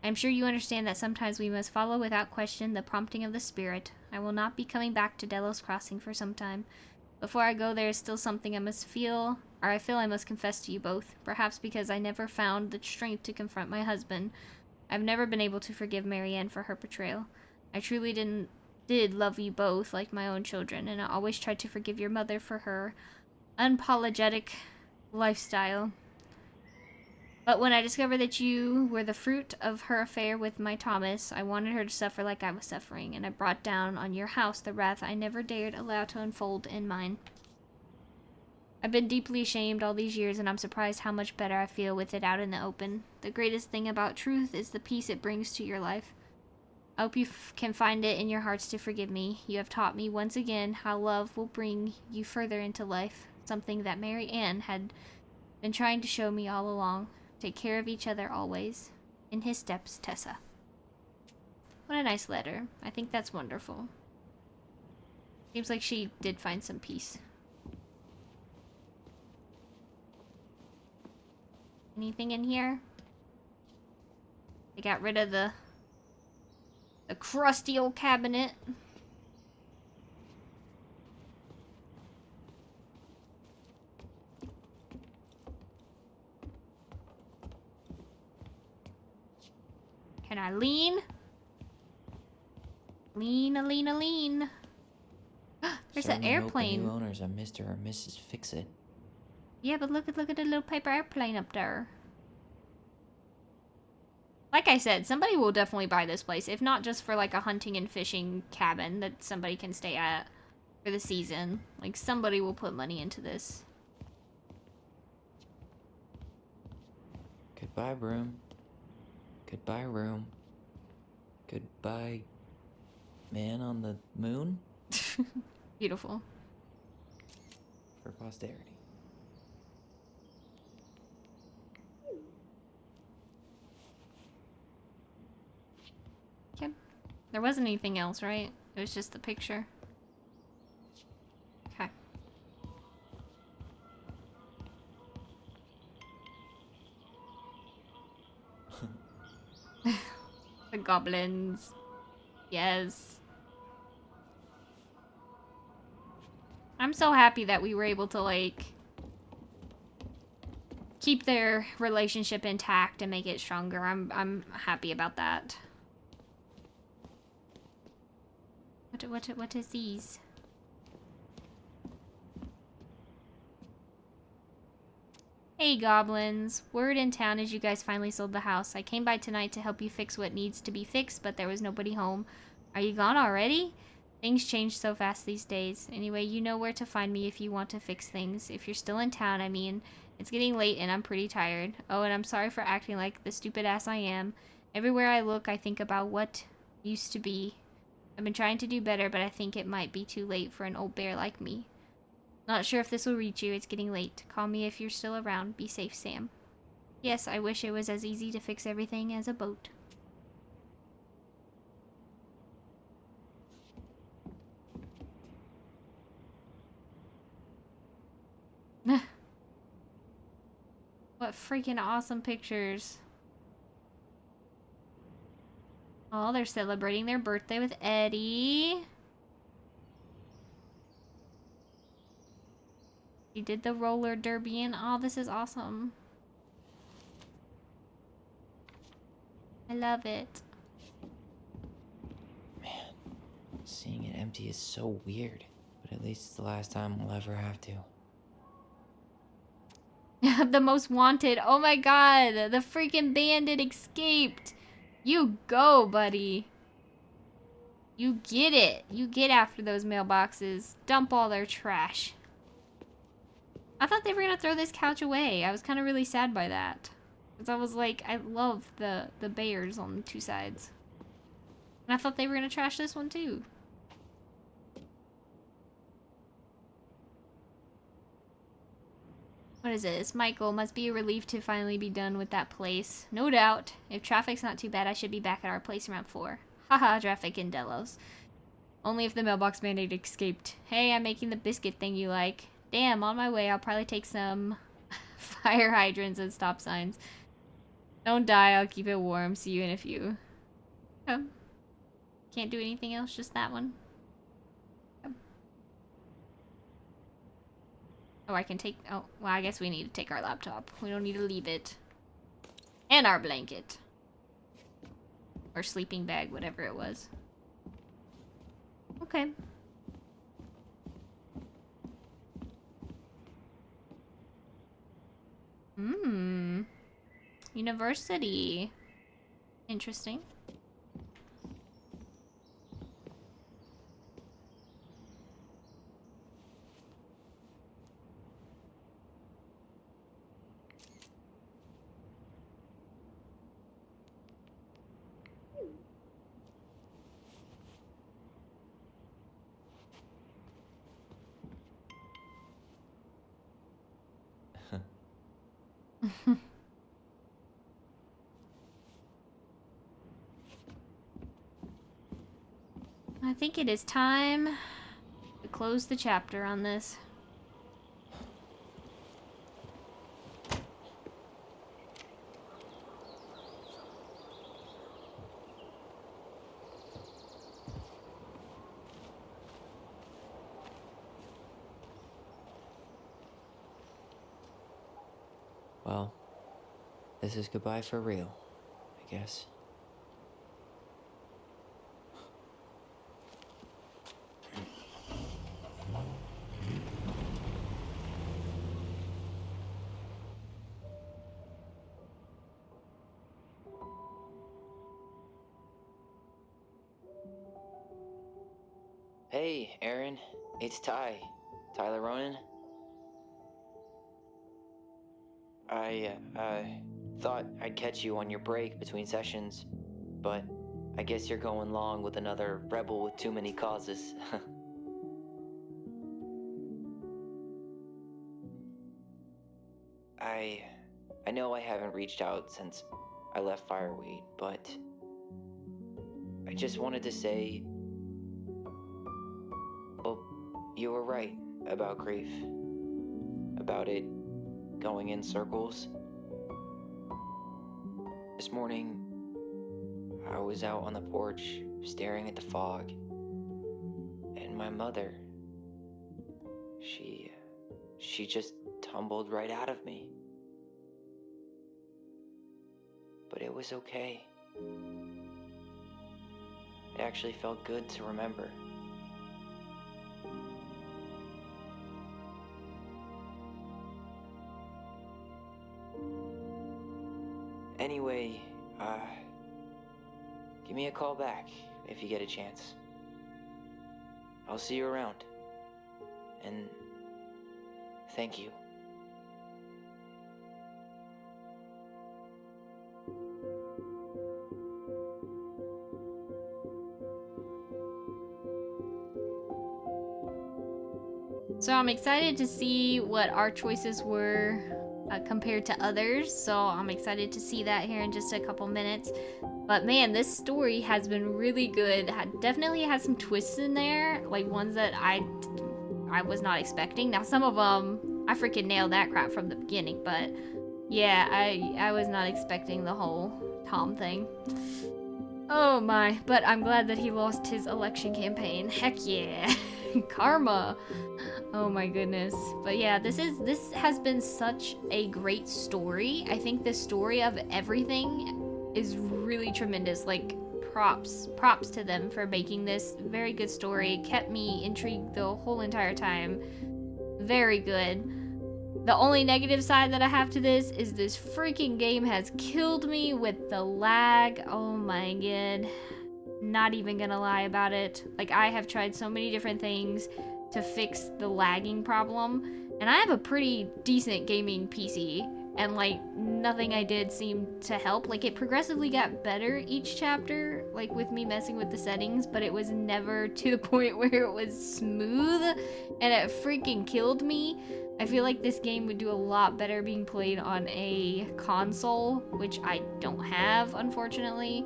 I'm sure you understand that sometimes we must follow without question the prompting of the Spirit. I will not be coming back to Delos Crossing for some time. Before I go, there is still something I feel I must confess to you both, perhaps because I never found the strength to confront my husband. I've never been able to forgive Marianne for her betrayal. I truly did love you both like my own children, and I always tried to forgive your mother for her unapologetic lifestyle. But when I discovered that you were the fruit of her affair with my Thomas, I wanted her to suffer like I was suffering, and I brought down on your house the wrath I never dared allow to unfold in mine. I've been deeply ashamed all these years, and I'm surprised how much better I feel with it out in the open. The greatest thing about truth is the peace it brings to your life. I hope you can find it in your hearts to forgive me. You have taught me once again how love will bring you further into life, something that Mary Ann had been trying to show me all along. Take care of each other always. In his steps, Tessa. What a nice letter. I think that's wonderful. Seems like she did find some peace. Anything in here? They got rid of the crusty old cabinet. Can I lean? Lean. There's an Certainly hope airplane. The new owners are Mr. or Mrs. Fix-It. Yeah, but look at the little paper airplane up there. Like I said, somebody will definitely buy this place, if not just for like a hunting and fishing cabin that somebody can stay at for the season. Like somebody will put money into this. Goodbye, room. Goodbye, room. Goodbye, man on the moon? Beautiful. For posterity. Okay. There wasn't anything else, right? It was just the picture. Okay. The goblins. Yes. I'm so happy that we were able to, like, keep their relationship intact and make it stronger. I'm happy about that. What is these? Hey goblins, word in town is you guys finally sold the house. I came by tonight to help you fix what needs to be fixed, but there was nobody home. Are you gone already? Things change so fast these days. Anyway, you know where to find me if you want to fix things. If you're still in town, I mean. It's getting late and I'm pretty tired. Oh, and I'm sorry for acting like the stupid ass I am. Everywhere I look, I think about what used to be. I've been trying to do better, but I think it might be too late for an old bear like me. Not sure if this will reach you. It's getting late. Call me if you're still around. Be safe, Sam. Yes, I wish it was as easy to fix everything as a boat. What freaking awesome pictures. Oh, they're celebrating their birthday with Eddie. He did the roller derby and oh, this is awesome. I love it. Man, seeing it empty is so weird, but at least it's the last time we'll ever have to. The most wanted. Oh my god, the freaking bandit escaped. You go, buddy. You get it. You get after those mailboxes. Dump all their trash. I thought they were gonna throw this couch away. I was kind of really sad by that. Because I was like, I love the bears on the two sides. And I thought they were gonna trash this one too. What is this? Michael, must be a relief to finally be done with that place. No doubt. If traffic's not too bad, I should be back at our place around 4. Haha, traffic in Delos. Only if the mailbox bandit escaped. Hey, I'm making the biscuit thing you like. Damn, on my way, I'll probably take some fire hydrants and stop signs. Don't die, I'll keep it warm. See you in a few. Oh. Can't do anything else, just that one. Oh, I can take... Oh, well, I guess we need to take our laptop. We don't need to leave it. And our blanket. Or sleeping bag, whatever it was. Okay. University. Interesting. I think it is time to close the chapter on this. Well, this is goodbye for real, I guess. Hey, Aaron. It's Tyler Ronan. I thought I'd catch you on your break between sessions, but I guess you're going along with another rebel with too many causes. I know I haven't reached out since I left Fireweed, but I just wanted to say, well, you were right about grief, about it going in circles. This morning, I was out on the porch staring at the fog, and my mother, she just tumbled right out of me. But it was okay. It actually felt good to remember. Anyway, give me a call back if you get a chance. I'll see you around. And thank you. So I'm excited to see what our choices were compared to others. So I'm excited to see that here in just a couple minutes. But man, this story has been really good. Definitely has some twists in there, like ones that I was not expecting. Now some of them, I freaking nailed that crap from the beginning. But yeah, I was not expecting the whole Tom thing. Oh my, but I'm glad that he lost his election campaign. Heck yeah. Karma. Oh my goodness. But yeah, this has been such a great story. I think the story of everything is really tremendous. Like, props to them for making this very good story. Kept me intrigued the whole entire time. Very good. The only negative side that I have to this is this freaking game has killed me with the lag. Oh my god. Not even gonna lie about it. Like, I have tried so many different things to fix the lagging problem, and I have a pretty decent gaming PC, and like nothing I did seemed to help. Like, it progressively got better each chapter, like with me messing with the settings, but it was never to the point where it was smooth, and it freaking killed me. I feel like this game would do a lot better being played on a console, which I don't have, unfortunately.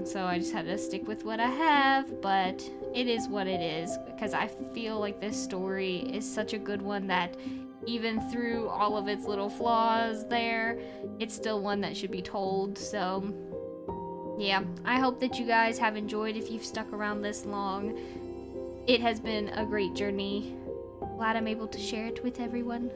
So I just had to stick with what I have, but it is what it is, because I feel like this story is such a good one that even through all of its little flaws there, it's still one that should be told. So yeah, I hope that you guys have enjoyed if you've stuck around this long. It has been a great journey. Glad I'm able to share it with everyone.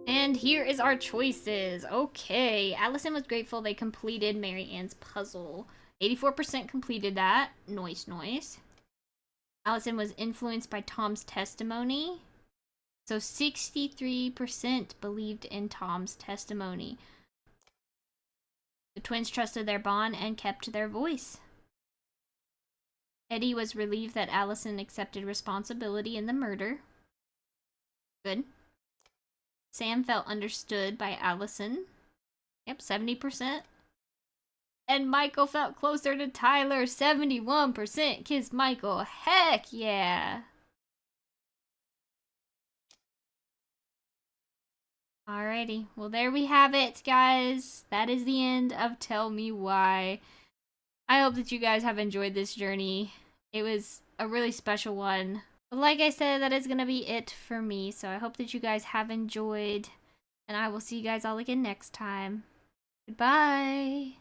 And here is our choices. Okay, Alyson was grateful they completed Mary Ann's puzzle. 84% completed that. Noise. Alyson was influenced by Tom's testimony. So 63% believed in Tom's testimony. The twins trusted their bond and kept their voice. Eddie was relieved that Alyson accepted responsibility in the murder. Good. Sam felt understood by Alyson. Yep, 70%. And Michael felt closer to Tyler. 71% kissed Michael. Heck yeah. Alrighty. Well, there we have it, guys. That is the end of Tell Me Why. I hope that you guys have enjoyed this journey. It was a really special one. But like I said, that is going to be it for me. So I hope that you guys have enjoyed. And I will see you guys all again next time. Goodbye.